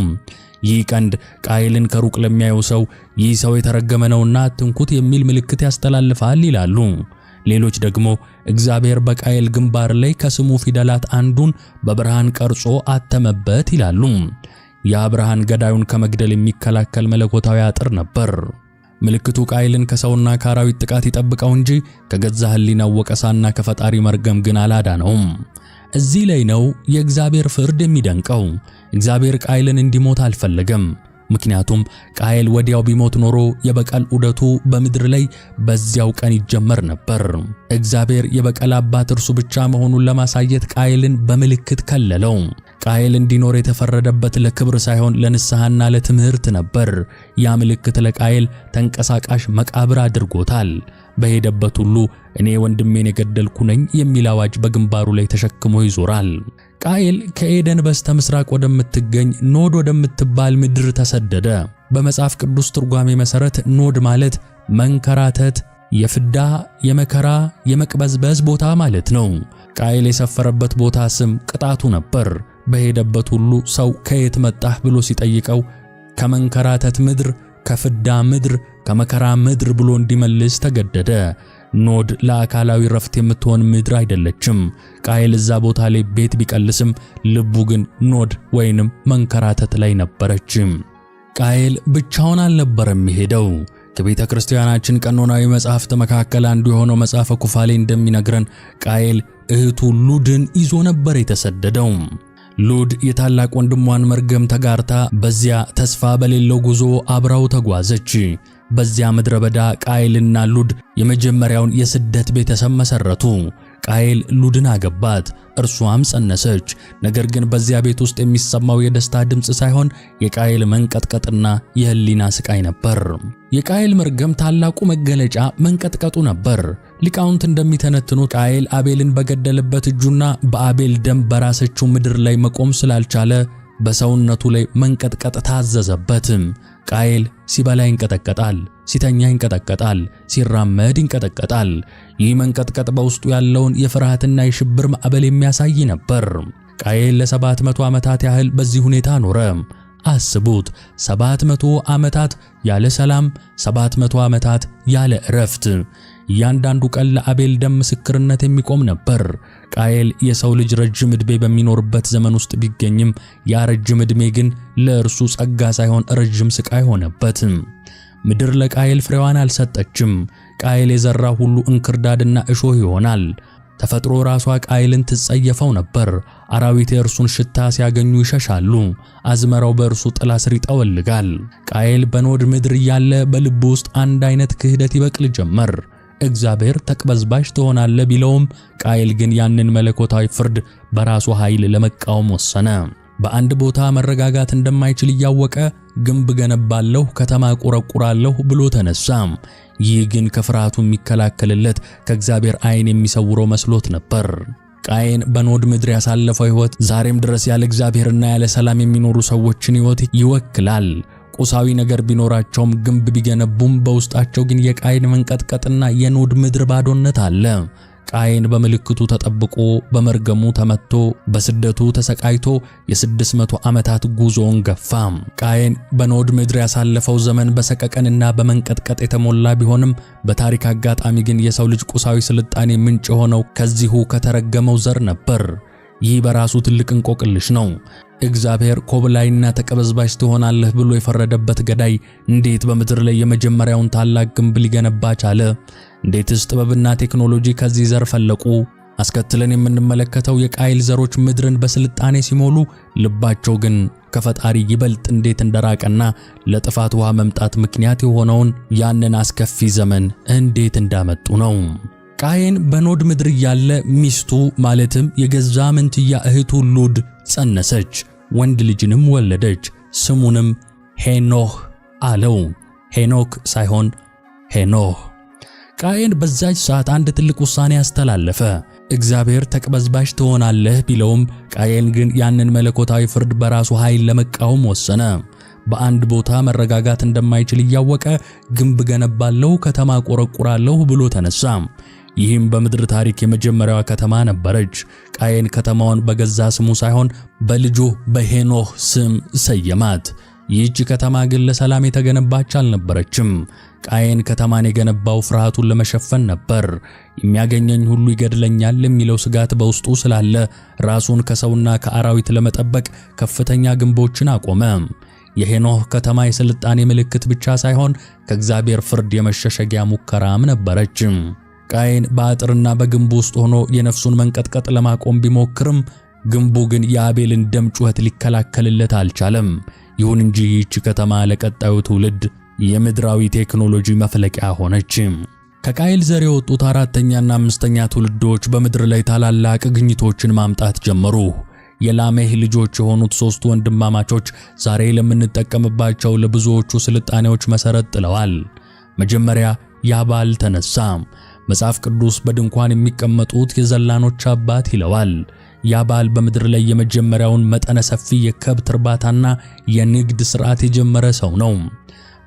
A: ይህ ቀንድ ቃየልን ከሩቅ ለሚያየው ሰው ይህ ሰው የተረገመ ነውና አትንኩት የሚል ምልክት ያስተላልፋል ይላሉ። ሌሎች ደግሞ እግዚአብሔር በቃየል ግንባር ላይ ከስሙ ፊደላት አንዱን በብርሃን ቀርጾ አተመበት ይላሉ። ያ ብርሃን ገዳዩን ከመግደል የሚከላከል መለኮታዊ አጥር ነበር። ምልክቱ ቃየልን ከሰውና ከአራዊት ጥቃት ይጠብቀው እንጂ ከገዛ ሕሊናው ወቀሳና ከፈጣሪ መርገም ግን አላዳነውም። እዚህ ላይ ነው የእግዚአብሔር ፍርድ የሚደንቀው። እግዚአብሔር ቃየልን እንዲሞት አልፈለገም። ምክንያቱም ቃየል ወዲያው ቢሞት ኖሮ የበቀል ዑደቱ በምድር ላይ በዚያው ቀን ይጀመር ነበር። እግዚአብሔር የበቀል አባት እርሱ ብቻ መሆኑን ለማሳየት ቃየልን በምልክት ከለለው። ቃየል እንዲኖር የተፈረደበት ለክብር ሳይሆን ለንስሐና ለትምህርት ነበር። ያ ምልክት ለቃየል ተንቀሳቃሽ መቃብር አድርጎታል። በሄደበት ሁሉ እኔ ወንድሜን የገደልኩ ነኝ የሚል አዋጅ በግንባሩ ላይ ተሸክሞ ይዞራል። ቃየል ከኤደን በስተ ምስራቅ ወደምትገኝ ኖድ ወደምትባል ምድር ተሰደደ። በመጽሐፍ ቅዱስ ትርጓሜ መሠረት ኖድ ማለት መንከራተት፣ የፍዳ፣ የመከራ፣ የመቅበዝበዝ ቦታ ማለት ነው። ቃየል የሰፈረበት ቦታ ስም ቅጣቱ ነበር። በሄደበት ሁሉ ሰው ከየት መጣህ ብሎ ሲጠይቀው ከመንከራተት ምድር፣ ከፍዳ ምድር፣ ከመከራ ምድር ብሎ እንዲመልስ ተገደደ። ኖድ ለአካላዊ ረፍት የምትሆን ምድር አይደለችም። ቃየል እዛ ቦታ ላይ ቤት ቢቀልስም ልቡ ግን ኖድ ወይንም መንከራተት ላይ ነበረች። ቃየል ብቻውን አልነበረም የሄደው። ከቤተ ክርስቲያናችን ቀኖናዊ መጻሕፍት መካከል አንዱ የሆነው መጽሐፈ ኩፋሌ እንደሚነግረን ቃየል እህቱ ሉድን ይዞ ነበር የተሰደደው። ሉድ የታላቅ ወንድሟን መርገም ተጋርታ በዚያ ተስፋ በሌለው ጉዞ አብራው ተጓዘች። በዚያ ምድረ በዳ ቃየልና ሉድ የመጀመሪያውን የስደት ቤተሰብ መሰረቱ። ቃየል ሉድን አገባት፣ እርሷም ጸነሰች። ነገር ግን በዚያ ቤት ውስጥ የሚሰማው የደስታ ድምጽ ሳይሆን የቃየል መንቀጥቀጥና የህሊና ስቃይ ነበር። የቃየል መርገም ታላቁ መገለጫ መንቀጥቀጡ ነበር። ሊቃውንት እንደሚተነትኑት ቃየል አቤልን በገደለበት እጁና በአቤል ደም በራሰችው ምድር ላይ መቆም ስላልቻለ በሰውነቱ ላይ መንቀጥቀጥ ታዘዘበት። ቃየል ሲበላ ይንቀጠቀጣል፣ ሲተኛ ይንቀጠቀጣል፣ ሲራመድ ይንቀጠቀጣል። ይህ መንቀጥቀጥ በውስጡ ያለውን የፍርሃትና የሽብር ማዕበል የሚያሳይ ነበር። ቃየል ለ700 ዓመታት ያህል በዚህ ሁኔታ ኖረ። አስቡት፣ 700 ዓመታት ያለ ሰላም፣ 700 ዓመታት ያለ እረፍት። እያንዳንዱ ቀን ለአቤል ደም ምስክርነት የሚቆም ነበር። ቃየል የሰው ልጅ ረጅም ዕድሜ በሚኖርበት ዘመን ውስጥ ቢገኝም ያ ረጅም ዕድሜ ግን ለእርሱ ጸጋ ሳይሆን ረጅም ስቃይ ሆነበት። ምድር ለቃየል ፍሬዋን አልሰጠችም። ቃየል የዘራ ሁሉ እንክርዳድና እሾህ ይሆናል። ተፈጥሮ ራሷ ቃየልን ትጸየፈው ነበር። አራዊት የእርሱን ሽታ ሲያገኙ ይሸሻሉ። አዝመራው በእርሱ ጥላ ስር ይጠወልጋል። ቃየል በኖድ ምድር እያለ በልቡ ውስጥ አንድ አይነት ክህደት ይበቅል ጀመር። እግዚአብሔር ተቅበዝባዥ ትሆናለህ ቢለውም ቃየል ግን ያንን መለኮታዊ ፍርድ በራሱ ኃይል ለመቃወም ወሰነ። በአንድ ቦታ መረጋጋት እንደማይችል እያወቀ ግንብ ገነባለሁ፣ ከተማ ቆረቁራለሁ ብሎ ተነሳ። ይህ ግን ከፍርሃቱ የሚከላከልለት ከእግዚአብሔር ዓይን የሚሰውረው መስሎት ነበር። ቃየን በኖድ ምድር ያሳለፈው ሕይወት ዛሬም ድረስ ያለ እግዚአብሔርና ያለ ሰላም የሚኖሩ ሰዎችን ሕይወት ይወክላል። ቁሳዊ ነገር ቢኖራቸውም ግንብ ቢገነቡም በውስጣቸው ግን የቃየን መንቀጥቀጥና የኖድ ምድር ባዶነት አለ። ቃየን በምልክቱ ተጠብቆ በመርገሙ ተመትቶ በስደቱ ተሰቃይቶ የ600 ዓመታት ጉዞውን ገፋ። ቃየን በኖድ ምድር ያሳለፈው ዘመን በሰቀቀንና በመንቀጥቀጥ የተሞላ ቢሆንም በታሪክ አጋጣሚ ግን የሰው ልጅ ቁሳዊ ስልጣኔ ምንጭ የሆነው ከዚሁ ከተረገመው ዘር ነበር። ይህ በራሱ ትልቅ እንቆቅልሽ ነው። እግዚአብሔር ኮብላይና ተቀበዝባዥ ትሆናለህ ብሎ የፈረደበት ገዳይ እንዴት በምድር ላይ የመጀመሪያውን ታላቅ ግንብ ሊገነባ ቻለ? እንዴትስ ጥበብና ቴክኖሎጂ ከዚህ ዘር ፈለቁ? አስከትለን የምንመለከተው የቃየል ዘሮች ምድርን በስልጣኔ ሲሞሉ ልባቸው ግን ከፈጣሪ ይበልጥ እንዴት እንደራቀና ለጥፋት ውሃ መምጣት ምክንያት የሆነውን ያንን አስከፊ ዘመን እንዴት እንዳመጡ ነው። ቃየን በኖድ ምድር ያለ ሚስቱ ማለትም የገዛ መንትያ እህቱ ሉድ ጸነሰች፣ ወንድ ልጅንም ወለደች። ስሙንም ሄኖህ አለው። ሄኖክ ሳይሆን ሄኖህ። ቃየን በዛች ሰዓት አንድ ትልቅ ውሳኔ አስተላለፈ። እግዚአብሔር ተቅበዝባዥ ትሆናለህ ቢለውም ቃየን ግን ያንን መለኮታዊ ፍርድ በራሱ ኃይል ለመቃወም ወሰነ። በአንድ ቦታ መረጋጋት እንደማይችል እያወቀ ግንብ ገነባለሁ፣ ከተማ ቆረቁራለሁ ብሎ ተነሳ። ይህም በምድር ታሪክ የመጀመሪያዋ ከተማ ነበረች። ቃየን ከተማውን በገዛ ስሙ ሳይሆን በልጁ በሄኖህ ስም ሰየማት። ይህች ከተማ ግን ለሰላም የተገነባች አልነበረችም። ቃየን ከተማን የገነባው ፍርሃቱን ለመሸፈን ነበር። የሚያገኘኝ ሁሉ ይገድለኛል የሚለው ስጋት በውስጡ ስላለ ራሱን ከሰውና ከአራዊት ለመጠበቅ ከፍተኛ ግንቦችን አቆመ። የሄኖህ ከተማ የስልጣኔ ምልክት ብቻ ሳይሆን ከእግዚአብሔር ፍርድ የመሸሸጊያ ሙከራም ነበረች። ቃየን በአጥርና በግንቡ ውስጥ ሆኖ የነፍሱን መንቀጥቀጥ ለማቆም ቢሞክርም ግንቡ ግን የአቤልን ደም ጩኸት ሊከላከልለት አልቻለም። ይሁን እንጂ ይህች ከተማ ለቀጣዩ ትውልድ የምድራዊ ቴክኖሎጂ መፍለቂያ ሆነች። ከቃየል ዘር የወጡት አራተኛና አምስተኛ ትውልዶች በምድር ላይ ታላላቅ ግኝቶችን ማምጣት ጀመሩ። የላሜህ ልጆች የሆኑት ሦስቱ ወንድማማቾች ዛሬ ለምንጠቀምባቸው ለብዙዎቹ ስልጣኔዎች መሠረት ጥለዋል። መጀመሪያ ያባል ተነሳ። መጽሐፍ ቅዱስ በድንኳን የሚቀመጡት የዘላኖች አባት ይለዋል። ያባል በምድር ላይ የመጀመሪያውን መጠነ ሰፊ የከብት እርባታና የንግድ ሥርዓት የጀመረ ሰው ነው።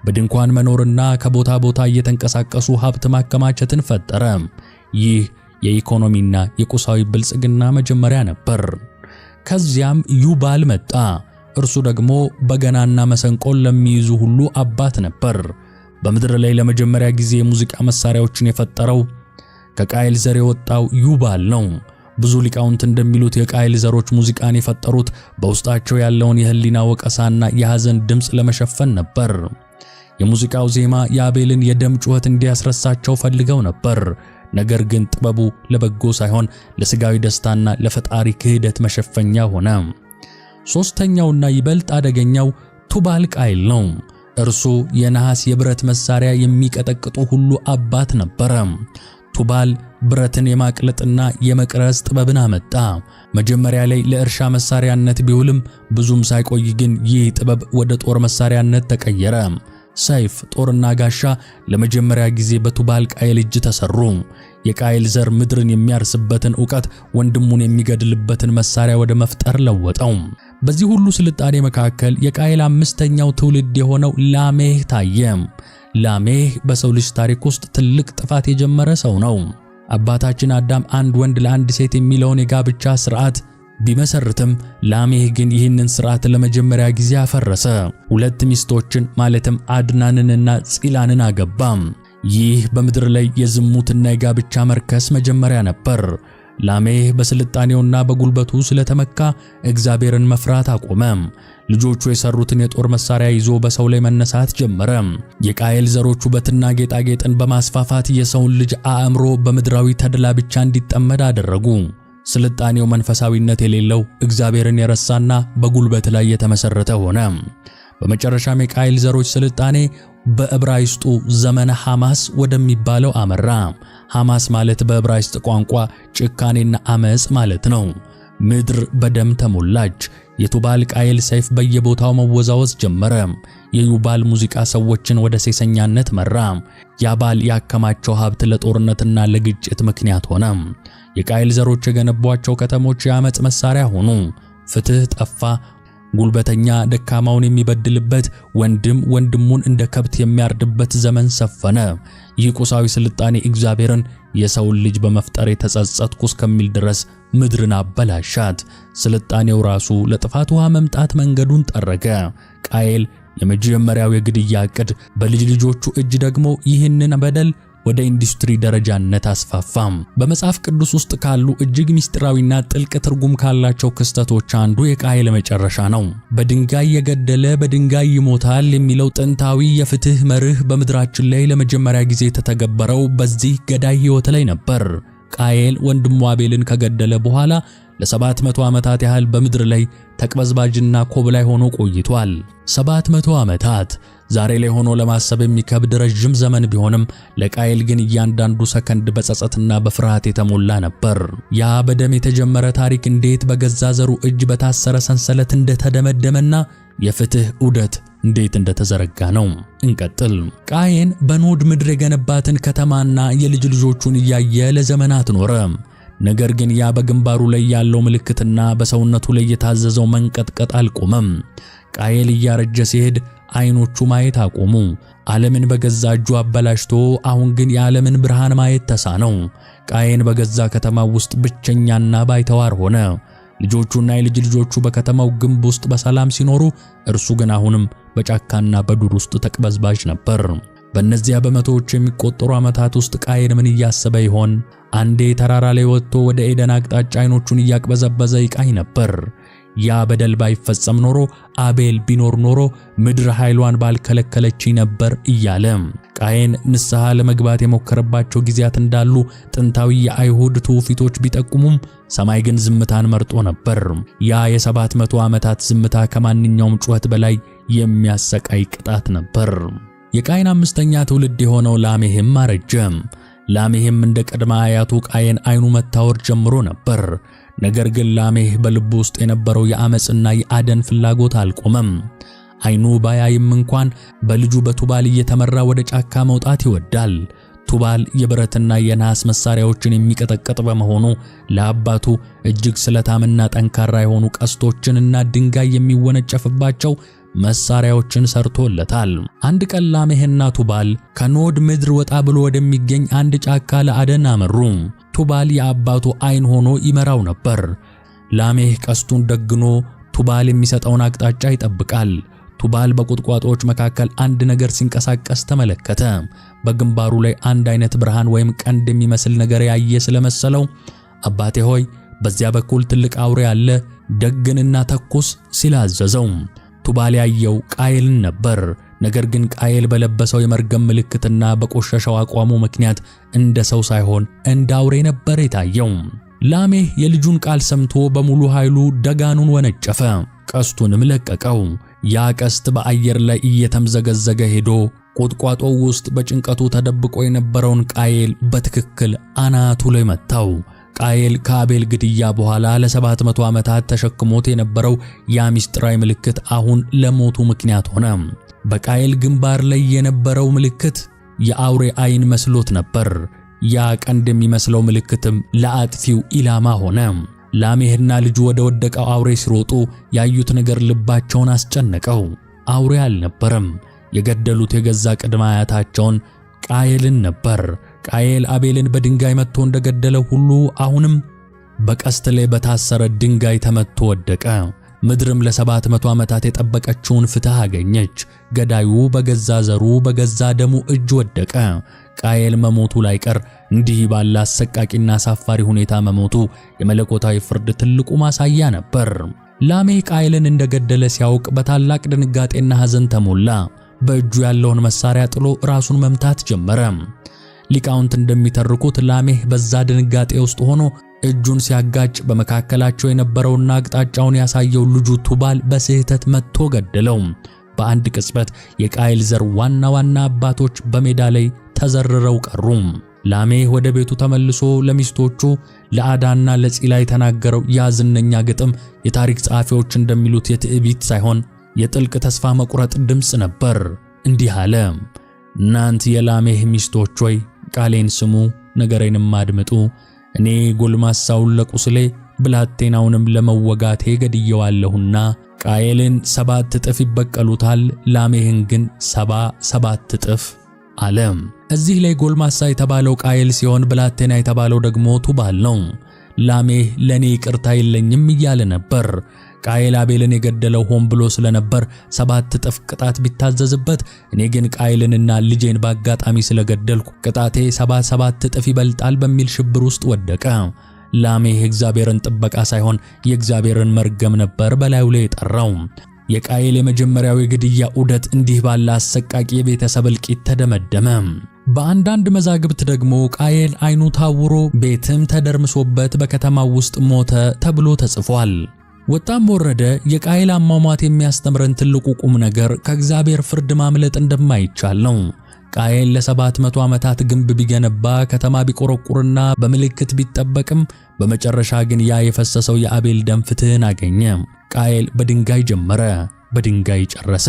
A: በድንኳን መኖርና ከቦታ ቦታ እየተንቀሳቀሱ ሀብት ማከማቸትን ፈጠረ። ይህ የኢኮኖሚና የቁሳዊ ብልጽግና መጀመሪያ ነበር። ከዚያም ዩባል መጣ። እርሱ ደግሞ በገናና መሰንቆን ለሚይዙ ሁሉ አባት ነበር። በምድር ላይ ለመጀመሪያ ጊዜ የሙዚቃ መሳሪያዎችን የፈጠረው ከቃየል ዘር የወጣው ዩባል ነው። ብዙ ሊቃውንት እንደሚሉት የቃየል ዘሮች ሙዚቃን የፈጠሩት በውስጣቸው ያለውን የህሊና ወቀሳና የሐዘን ድምፅ ለመሸፈን ነበር። የሙዚቃው ዜማ የአቤልን የደም ጩኸት እንዲያስረሳቸው ፈልገው ነበር። ነገር ግን ጥበቡ ለበጎ ሳይሆን ለሥጋዊ ደስታና ለፈጣሪ ክህደት መሸፈኛ ሆነ። ሦስተኛውና ይበልጥ አደገኛው ቱባል ቃየል ነው። እርሱ የነሐስ የብረት መሳሪያ የሚቀጠቅጡ ሁሉ አባት ነበረ። ቱባል ብረትን የማቅለጥና የመቅረጽ ጥበብን አመጣ። መጀመሪያ ላይ ለእርሻ መሳሪያነት ቢውልም ብዙም ሳይቆይ ግን ይህ ጥበብ ወደ ጦር መሳሪያነት ተቀየረ። ሰይፍ፣ ጦርና ጋሻ ለመጀመሪያ ጊዜ በቱባል ቃየል እጅ ተሰሩ። የቃየል ዘር ምድርን የሚያርስበትን ዕውቀት ወንድሙን የሚገድልበትን መሳሪያ ወደ መፍጠር ለወጠው። በዚህ ሁሉ ስልጣኔ መካከል የቃየል አምስተኛው ትውልድ የሆነው ላሜህ ታየ። ላሜህ በሰው ልጅ ታሪክ ውስጥ ትልቅ ጥፋት የጀመረ ሰው ነው። አባታችን አዳም አንድ ወንድ ለአንድ ሴት የሚለውን የጋብቻ ሥርዓት ቢመሰርትም ላሜህ ግን ይህንን ሥርዓት ለመጀመሪያ ጊዜ አፈረሰ። 2 ሚስቶችን ማለትም አድናንንና ጺላንን አገባም። ይህ በምድር ላይ የዝሙትና የጋብቻ መርከስ መጀመሪያ ነበር። ላሜህ በስልጣኔውና በጉልበቱ ስለተመካ እግዚአብሔርን መፍራት አቆመ። ልጆቹ የሰሩትን የጦር መሳሪያ ይዞ በሰው ላይ መነሳት ጀመረ። የቃየል ዘሮች ውበትና ጌጣጌጥን በማስፋፋት የሰውን ልጅ አእምሮ በምድራዊ ተድላ ብቻ እንዲጠመድ አደረጉ። ስልጣኔው መንፈሳዊነት የሌለው እግዚአብሔርን የረሳና በጉልበት ላይ የተመሰረተ ሆነ። በመጨረሻም የቃየል ዘሮች ስልጣኔ በዕብራይስጡ ዘመነ ሐማስ ወደሚባለው አመራ። ሐማስ ማለት በዕብራይስጥ ቋንቋ ጭካኔና አመጽ ማለት ነው። ምድር በደም ተሞላች። የቱባል ቃየል ሰይፍ በየቦታው መወዛወዝ ጀመረ። የዩባል ሙዚቃ ሰዎችን ወደ ሴሰኛነት መራ። ያባል ያከማቸው ሀብት ለጦርነትና ለግጭት ምክንያት ሆነ። የቃየል ዘሮች የገነቧቸው ከተሞች የአመጽ መሳሪያ ሆኑ። ፍትህ ጠፋ። ጉልበተኛ ደካማውን የሚበድልበት፣ ወንድም ወንድሙን እንደ ከብት የሚያርድበት ዘመን ሰፈነ። ይህ ቁሳዊ ስልጣኔ እግዚአብሔርን የሰውን ልጅ በመፍጠር የተጸጸትኩ እስከሚል ድረስ ምድርን አበላሻት። ስልጣኔው ራሱ ለጥፋት ውሃ መምጣት መንገዱን ጠረገ። ቃየል የመጀመሪያው የግድያ ዕቅድ፣ በልጅ ልጆቹ እጅ ደግሞ ይህንን በደል ወደ ኢንዱስትሪ ደረጃነት አስፋፋም። በመጽሐፍ ቅዱስ ውስጥ ካሉ እጅግ ምስጢራዊና ጥልቅ ትርጉም ካላቸው ክስተቶች አንዱ የቃየል መጨረሻ ነው። በድንጋይ የገደለ በድንጋይ ይሞታል የሚለው ጥንታዊ የፍትህ መርህ በምድራችን ላይ ለመጀመሪያ ጊዜ የተተገበረው በዚህ ገዳይ ሕይወት ላይ ነበር። ቃየል ወንድሙ አቤልን ከገደለ በኋላ ለ700 ዓመታት ያህል በምድር ላይ ተቅበዝባዥና ኮብላይ ሆኖ ቆይቷል። 700 ዓመታት ዛሬ ላይ ሆኖ ለማሰብ የሚከብድ ረጅም ዘመን ቢሆንም ለቃየል ግን እያንዳንዱ ሰከንድ በጸጸትና በፍርሃት የተሞላ ነበር። ያ በደም የተጀመረ ታሪክ እንዴት በገዛ ዘሩ እጅ በታሰረ ሰንሰለት እንደተደመደመና የፍትህ ዑደት እንዴት እንደተዘረጋ ነው። እንቀጥል። ቃየን በኖድ ምድር የገነባትን ከተማና የልጅ ልጆቹን እያየ ለዘመናት ኖረ። ነገር ግን ያ በግንባሩ ላይ ያለው ምልክትና በሰውነቱ ላይ የታዘዘው መንቀጥቀጥ አልቆመም። ቃየል እያረጀ ሲሄድ አይኖቹ ማየት አቆሙ። ዓለምን በገዛ እጁ አበላሽቶ አሁን ግን የዓለምን ብርሃን ማየት ተሳነው። ቃየን በገዛ ከተማው ውስጥ ብቸኛና ባይተዋር ሆነ። ልጆቹና የልጅ ልጆቹ በከተማው ግንብ ውስጥ በሰላም ሲኖሩ፣ እርሱ ግን አሁንም በጫካና በዱር ውስጥ ተቅበዝባዥ ነበር። በእነዚያ በመቶዎች የሚቆጠሩ ዓመታት ውስጥ ቃየን ምን እያሰበ ይሆን? አንዴ ተራራ ላይ ወጥቶ ወደ ኤደን አቅጣጫ አይኖቹን እያቅበዘበዘ ይቃኝ ነበር። ያ በደል ባይፈጸም ኖሮ፣ አቤል ቢኖር ኖሮ ምድር ኃይሏን ባልከለከለችኝ ነበር እያለ ቃየን ንስሐ ለመግባት የሞከረባቸው ጊዜያት እንዳሉ ጥንታዊ የአይሁድ ትውፊቶች ቢጠቁሙም፣ ሰማይ ግን ዝምታን መርጦ ነበር። ያ የ700 ዓመታት ዝምታ ከማንኛውም ጩኸት በላይ የሚያሰቃይ ቅጣት ነበር። የቃየን 5ኛ ትውልድ የሆነው ላሜህም አረጀ። ላሜህም እንደ ቀድመ አያቱ ቃየን አይኑ መታወር ጀምሮ ነበር። ነገር ግን ላሜህ በልቡ ውስጥ የነበረው የአመጽና የአደን ፍላጎት አልቆመም። አይኑ ባያይም እንኳን በልጁ በቱባል እየተመራ ወደ ጫካ መውጣት ይወዳል። ቱባል የብረትና የነሐስ መሳሪያዎችን የሚቀጠቀጥ በመሆኑ ለአባቱ እጅግ ስለታምና ጠንካራ የሆኑ ቀስቶችንና ድንጋይ የሚወነጨፍባቸው መሳሪያዎችን ሰርቶለታል። አንድ ቀን ላሜህና ቱባል ከኖድ ምድር ወጣ ብሎ ወደሚገኝ አንድ ጫካ ለአደን አመሩ። ቱባል የአባቱ አይን ሆኖ ይመራው ነበር። ላሜህ ቀስቱን ደግኖ ቱባል የሚሰጠውን አቅጣጫ ይጠብቃል። ቱባል በቁጥቋጦዎች መካከል አንድ ነገር ሲንቀሳቀስ ተመለከተ። በግንባሩ ላይ አንድ አይነት ብርሃን ወይም ቀንድ የሚመስል ነገር ያየ ስለመሰለው አባቴ ሆይ በዚያ በኩል ትልቅ አውሬ አለ፣ ደግንና ተኩስ ሲል አዘዘው። ቱባል ያየው ቃየልን ነበር። ነገር ግን ቃየል በለበሰው የመርገም ምልክትና በቆሸሸው አቋሙ ምክንያት እንደ ሰው ሳይሆን እንደ አውሬ ነበር የታየው። ላሜህ የልጁን ቃል ሰምቶ በሙሉ ኃይሉ ደጋኑን ወነጨፈ፣ ቀስቱንም ለቀቀው። ያ ቀስት በአየር ላይ እየተምዘገዘገ ሄዶ ቁጥቋጦው ውስጥ በጭንቀቱ ተደብቆ የነበረውን ቃየል በትክክል አናቱ ላይ መታው። ቃየል ከአቤል ግድያ በኋላ ለ700 ዓመታት ተሸክሞት የነበረው ያ ምስጢራዊ ምልክት አሁን ለሞቱ ምክንያት ሆነ። በቃየል ግንባር ላይ የነበረው ምልክት የአውሬ አይን መስሎት ነበር። ያ ቀንድ የሚመስለው ምልክትም ለአጥፊው ኢላማ ሆነ። ላሜህና ልጁ ወደ ወደቀው አውሬ ሲሮጡ ያዩት ነገር ልባቸውን አስጨነቀው። አውሬ አልነበረም። የገደሉት የገዛ ቅድመ አያታቸውን ቃየልን ነበር። ቃየል አቤልን በድንጋይ መትቶ እንደገደለው ሁሉ አሁንም በቀስት ላይ በታሰረ ድንጋይ ተመትቶ ወደቀ። ምድርም ለ700 ዓመታት የጠበቀችውን ፍትህ አገኘች። ገዳዩ በገዛ ዘሩ በገዛ ደሙ እጅ ወደቀ። ቃየል መሞቱ ላይቀር እንዲህ ባለ አሰቃቂና አሳፋሪ ሁኔታ መሞቱ የመለኮታዊ ፍርድ ትልቁ ማሳያ ነበር። ላሜህ ቃየልን እንደገደለ ሲያውቅ በታላቅ ድንጋጤና ሐዘን ተሞላ። በእጁ ያለውን መሳሪያ ጥሎ ራሱን መምታት ጀመረ። ሊቃውንት እንደሚተርኩት ላሜህ በዛ ድንጋጤ ውስጥ ሆኖ እጁን ሲያጋጭ በመካከላቸው የነበረውና አቅጣጫውን ያሳየው ልጁ ቱባል በስህተት መጥቶ ገደለው። በአንድ ቅጽበት የቃየል ዘር ዋና ዋና አባቶች በሜዳ ላይ ተዘርረው ቀሩ። ላሜህ ወደ ቤቱ ተመልሶ ለሚስቶቹ ለአዳና ለጺላ የተናገረው ያ ዝነኛ ግጥም የታሪክ ጸሐፊዎች እንደሚሉት የትዕቢት ሳይሆን የጥልቅ ተስፋ መቁረጥ ድምጽ ነበር። እንዲህ አለ: እናንት የላሜህ ሚስቶች ሆይ ቃሌን ስሙ፣ ነገሬንም አድምጡ። እኔ ጎልማሳውን ለቁስሌ ብላቴናውንም ለመወጋቴ ገድየዋለሁና ቃየልን 7 እጥፍ ይበቀሉታል፣ ላሜህን ግን 77 እጥፍ አለ። እዚህ ላይ ጎልማሳ የተባለው ቃየል ሲሆን ብላቴና የተባለው ደግሞ ቱባል ነው። ላሜህ ለኔ ይቅርታ የለኝም እያለ ነበር። ቃየል አቤልን የገደለው ሆን ብሎ ስለነበር 7 እጥፍ ቅጣት ቢታዘዝበት፣ እኔ ግን ቃየልንና ልጄን በአጋጣሚ ስለገደልኩ ቅጣቴ 77 እጥፍ ይበልጣል በሚል ሽብር ውስጥ ወደቀ። ላሜህ የእግዚአብሔርን ጥበቃ ሳይሆን የእግዚአብሔርን መርገም ነበር በላዩ ላይ የጠራው። የቃየል የመጀመሪያው የግድያ ዑደት እንዲህ ባለ አሰቃቂ የቤተሰብ እልቂት ተደመደመ። በአንዳንድ መዛግብት ደግሞ ቃየል ዓይኑ ታውሮ ቤትም ተደርምሶበት በከተማው ውስጥ ሞተ ተብሎ ተጽፏል። ወጣም ወረደ የቃየል አሟሟት የሚያስተምረን ትልቁ ቁም ነገር ከእግዚአብሔር ፍርድ ማምለጥ እንደማይቻል ነው። ቃየል ለ700 ዓመታት ግንብ ቢገነባ ከተማ ቢቆረቁርና በምልክት ቢጠበቅም በመጨረሻ ግን ያ የፈሰሰው የአቤል ደም ፍትህን አገኘ። ቃየል በድንጋይ ጀመረ፣ በድንጋይ ጨረሰ።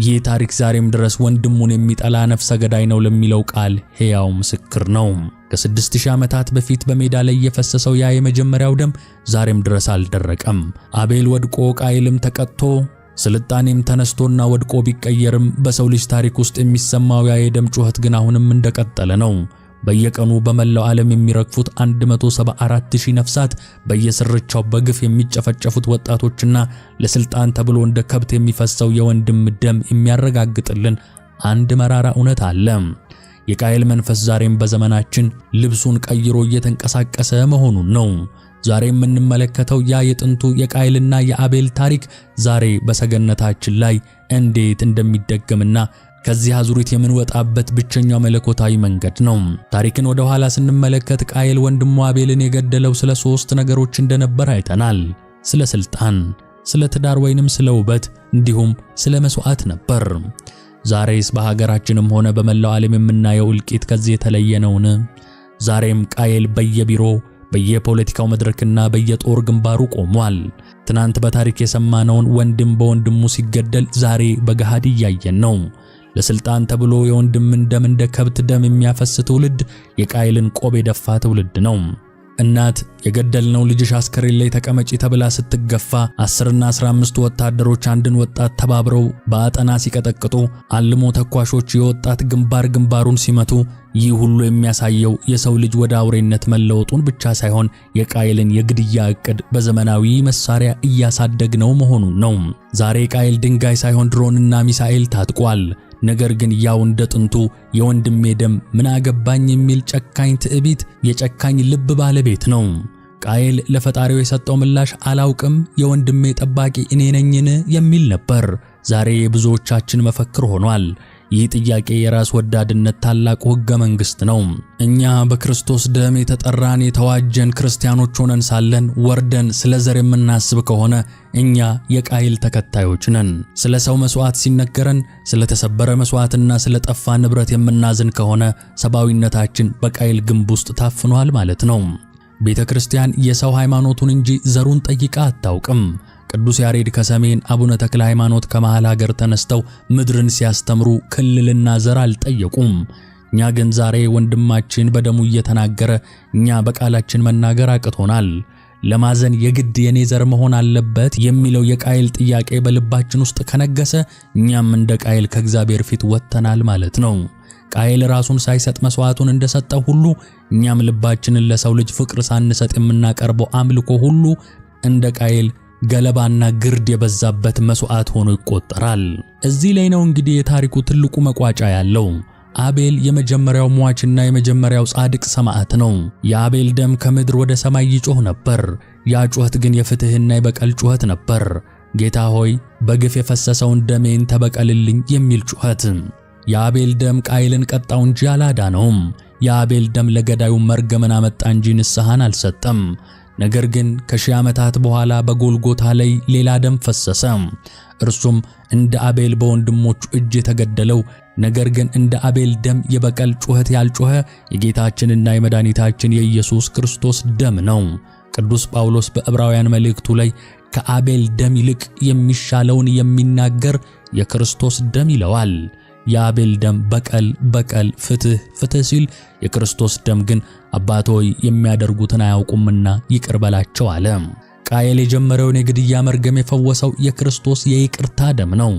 A: ይህ ታሪክ ዛሬም ድረስ ወንድሙን የሚጠላ ነፍሰ ገዳይ ነው ለሚለው ቃል ሕያው ምስክር ነው። ከ6000 ዓመታት በፊት በሜዳ ላይ የፈሰሰው ያ የመጀመሪያው ደም ዛሬም ድረስ አልደረቀም። አቤል ወድቆ ቃየልም ተቀጥቶ ስልጣኔም ተነስቶና ወድቆ ቢቀየርም በሰው ልጅ ታሪክ ውስጥ የሚሰማው ያ የደም ጩኸት ግን አሁንም እንደቀጠለ ነው። በየቀኑ በመላው ዓለም የሚረግፉት 174000 ነፍሳት፣ በየስርቻው በግፍ የሚጨፈጨፉት ወጣቶችና ለስልጣን ተብሎ እንደ ከብት የሚፈሰው የወንድም ደም የሚያረጋግጥልን አንድ መራራ እውነት አለ። የቃየል መንፈስ ዛሬም በዘመናችን ልብሱን ቀይሮ እየተንቀሳቀሰ መሆኑን ነው። ዛሬ የምንመለከተው ያ የጥንቱ የቃየልና የአቤል ታሪክ ዛሬ በሰገነታችን ላይ እንዴት እንደሚደገምና ከዚህ አዙሪት የምንወጣበት ብቸኛው መለኮታዊ መንገድ ነው። ታሪክን ወደ ኋላ ስንመለከት ቃየል ወንድሙ አቤልን የገደለው ስለ 3 ነገሮች እንደነበር አይተናል። ስለ ስልጣን፣ ስለ ትዳር ወይንም ስለ ውበት እንዲሁም ስለ መስዋዕት ነበር። ዛሬስ በሀገራችንም ሆነ በመላው ዓለም የምናየው እልቂት ከዚህ የተለየ ነውን? ዛሬም ቃየል በየቢሮ በየፖለቲካው መድረክና በየጦር ግንባሩ ቆሟል። ትናንት በታሪክ የሰማነውን ወንድም በወንድሙ ሲገደል ዛሬ በገሃድ እያየን ነው። ለስልጣን ተብሎ የወንድምን ደም እንደ ከብት ደም የሚያፈስ ትውልድ የቃየልን ቆብ የደፋ ትውልድ ነው። እናት የገደልነው ልጅሽ አስከሬን ላይ ተቀመጪ ተብላ ስትገፋ 10 እና 15 ወታደሮች አንድን ወጣት ተባብረው በአጠና ሲቀጠቅጡ፣ አልሞ ተኳሾች የወጣት ግንባሩን ሲመቱ፣ ይህ ሁሉ የሚያሳየው የሰው ልጅ ወደ አውሬነት መለወጡን ብቻ ሳይሆን የቃየልን የግድያ ዕቅድ በዘመናዊ መሳሪያ እያሳደግነው መሆኑን ነው። ዛሬ ቃየል ድንጋይ ሳይሆን ድሮንና ሚሳኤል ታጥቋል። ነገር ግን ያው እንደ ጥንቱ የወንድሜ ደም ምን አገባኝ የሚል ጨካኝ ትዕቢት የጨካኝ ልብ ባለቤት ነው። ቃየል ለፈጣሪው የሰጠው ምላሽ አላውቅም የወንድሜ ጠባቂ እኔ ነኝን የሚል ነበር። ዛሬ የብዙዎቻችን መፈክር ሆኗል። ይህ ጥያቄ የራስ ወዳድነት ታላቁ ሕገ መንግሥት ነው። እኛ በክርስቶስ ደም የተጠራን የተዋጀን ክርስቲያኖች ሆነን ሳለን ወርደን ስለ ዘር የምናስብ ከሆነ እኛ የቃየል ተከታዮች ነን። ስለ ሰው መስዋዕት ሲነገረን ስለ ተሰበረ መስዋዕትና ስለ ጠፋ ንብረት የምናዝን ከሆነ ሰብአዊነታችን በቃየል ግንብ ውስጥ ታፍኗል ማለት ነው። ቤተ ክርስቲያን የሰው ሃይማኖቱን እንጂ ዘሩን ጠይቃ አታውቅም። ቅዱስ ያሬድ ከሰሜን፣ አቡነ ተክለ ሃይማኖት ከመሃል ሀገር ተነስተው ምድርን ሲያስተምሩ ክልልና ዘር አልጠየቁም። እኛ ግን ዛሬ ወንድማችን በደሙ እየተናገረ እኛ በቃላችን መናገር አቅቶናል። ለማዘን የግድ የኔ ዘር መሆን አለበት የሚለው የቃየል ጥያቄ በልባችን ውስጥ ከነገሰ እኛም እንደ ቃየል ከእግዚአብሔር ፊት ወጥተናል ማለት ነው። ቃየል ራሱን ሳይሰጥ መስዋዕቱን እንደሰጠው ሁሉ እኛም ልባችንን ለሰው ልጅ ፍቅር ሳንሰጥ የምናቀርበው አምልኮ ሁሉ እንደ ቃየል ገለባና ግርድ የበዛበት መስዋዕት ሆኖ ይቆጠራል። እዚህ ላይ ነው እንግዲህ የታሪኩ ትልቁ መቋጫ ያለው። አቤል የመጀመሪያው ሟችና የመጀመሪያው ጻድቅ ሰማዕት ነው። የአቤል ደም ከምድር ወደ ሰማይ ይጮህ ነበር። ያ ጩኸት ግን የፍትህና የበቀል ጩኸት ነበር። ጌታ ሆይ በግፍ የፈሰሰውን ደሜን ተበቀልልኝ የሚል ጩኸት። የአቤል ደም ቃየልን ቀጣው እንጂ አላዳነውም። የአቤል ደም ለገዳዩ መርገምን አመጣ እንጂ ንስሐን አልሰጠም። ነገር ግን ከሺህ ዓመታት በኋላ በጎልጎታ ላይ ሌላ ደም ፈሰሰ። እርሱም እንደ አቤል በወንድሞቹ እጅ የተገደለው ነገር ግን እንደ አቤል ደም የበቀል ጩኸት ያልጮኸ የጌታችንና የመድኃኒታችን የኢየሱስ ክርስቶስ ደም ነው። ቅዱስ ጳውሎስ በዕብራውያን መልእክቱ ላይ ከአቤል ደም ይልቅ የሚሻለውን የሚናገር የክርስቶስ ደም ይለዋል። የአቤል ደም በቀል፣ ፍትህ ሲል የክርስቶስ ደም ግን አባት ሆይ የሚያደርጉትን አያውቁምና ይቅር በላቸው አለ። ቃየል የጀመረውን የግድያ መርገም የፈወሰው የክርስቶስ የይቅርታ ደም ነው።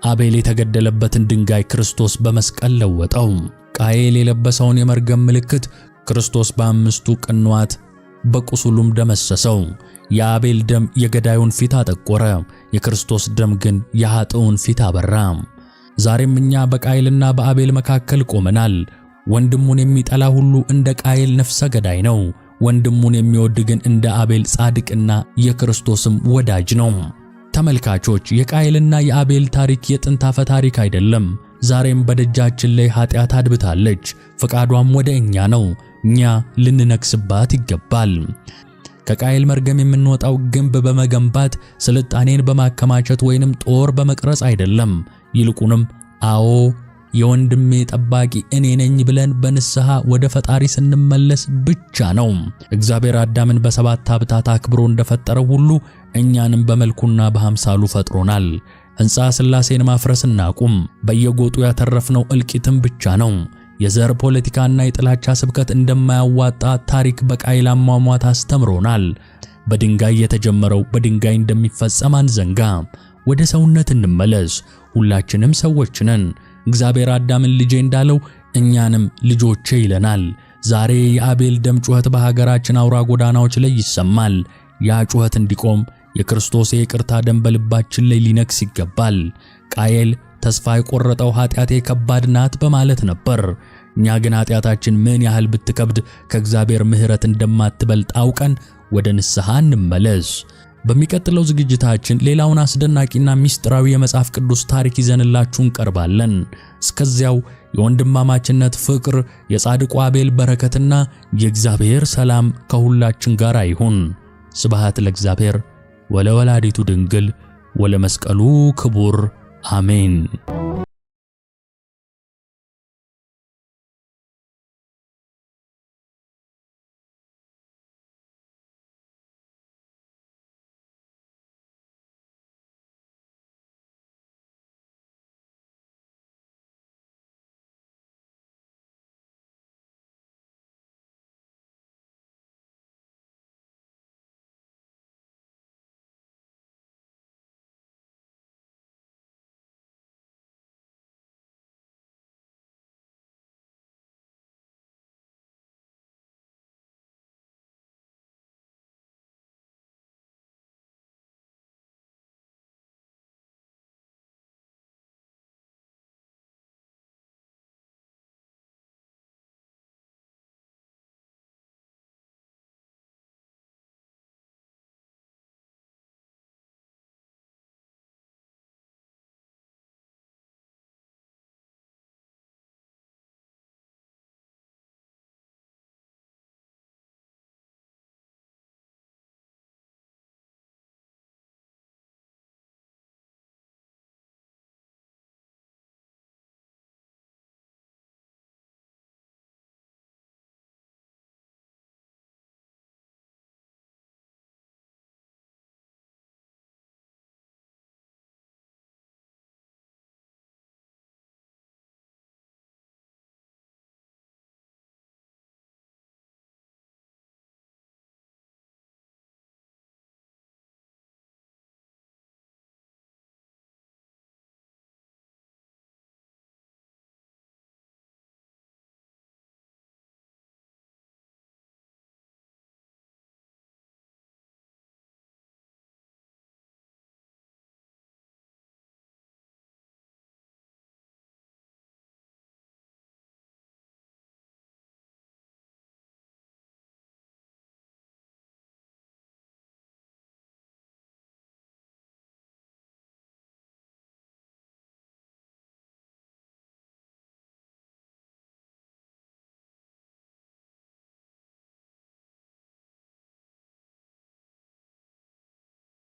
A: አቤል የተገደለበትን ድንጋይ ክርስቶስ በመስቀል ለወጠው። ቃየል የለበሰውን የመርገም ምልክት ክርስቶስ በአምስቱ ቅንዋት በቁስሉም ደመሰሰው። የአቤል ደም የገዳዩን ፊት አጠቆረ፣ የክርስቶስ ደም ግን የኃጥኡን ፊት አበራ። ዛሬም እኛ በቃየልና በአቤል መካከል ቆመናል። ወንድሙን የሚጠላ ሁሉ እንደ ቃየል ነፍሰ ገዳይ ነው። ወንድሙን የሚወድ ግን እንደ አቤል ጻድቅና የክርስቶስም ወዳጅ ነው። ተመልካቾች፣ የቃየልና የአቤል ታሪክ የጥንት አፈ ታሪክ አይደለም። ዛሬም በደጃችን ላይ ኃጢአት አድብታለች። ፈቃዷም ወደ እኛ ነው። እኛ ልንነክስባት ይገባል። ከቃየል መርገም የምንወጣው ግንብ በመገንባት ስልጣኔን በማከማቸት ወይንም ጦር በመቅረጽ አይደለም። ይልቁንም አዎ የወንድሜ ጠባቂ እኔ ነኝ ብለን በንስሐ ወደ ፈጣሪ ስንመለስ ብቻ ነው። እግዚአብሔር አዳምን በሰባት ሀብታት አክብሮ እንደፈጠረው ሁሉ እኛንም በመልኩና በአምሳሉ ፈጥሮናል። ሕንፃ ሥላሴን ማፍረስ እናቁም። በየጎጡ ያተረፍነው እልቂትም ብቻ ነው። የዘር ፖለቲካና የጥላቻ ስብከት እንደማያዋጣ ታሪክ በቃየል አሟሟት አስተምሮናል። በድንጋይ የተጀመረው በድንጋይ እንደሚፈጸም አንዘንጋ። ወደ ሰውነት እንመለስ። ሁላችንም ሰዎች ነን። እግዚአብሔር አዳምን ልጄ እንዳለው እኛንም ልጆቼ ይለናል። ዛሬ የአቤል ደም ጩኸት በሀገራችን አውራ ጎዳናዎች ላይ ይሰማል። ያ ጩኸት እንዲቆም የክርስቶስ የይቅርታ ደም በልባችን ላይ ሊነክስ ይገባል። ቃየል ተስፋ የቆረጠው ኃጢአቴ ከባድ ናት በማለት ነበር። እኛ ግን ኃጢአታችን ምን ያህል ብትከብድ ከእግዚአብሔር ምሕረት እንደማትበልጥ አውቀን ወደ ንስሐ እንመለስ። በሚቀጥለው ዝግጅታችን ሌላውን አስደናቂና ሚስጥራዊ የመጽሐፍ ቅዱስ ታሪክ ይዘንላችሁ እንቀርባለን። እስከዚያው የወንድማማችነት ፍቅር፣ የጻድቁ አቤል በረከትና የእግዚአብሔር ሰላም ከሁላችን ጋር ይሁን። ስብሐት ለእግዚአብሔር ወለወላዲቱ ድንግል ወለመስቀሉ ክቡር አሜን።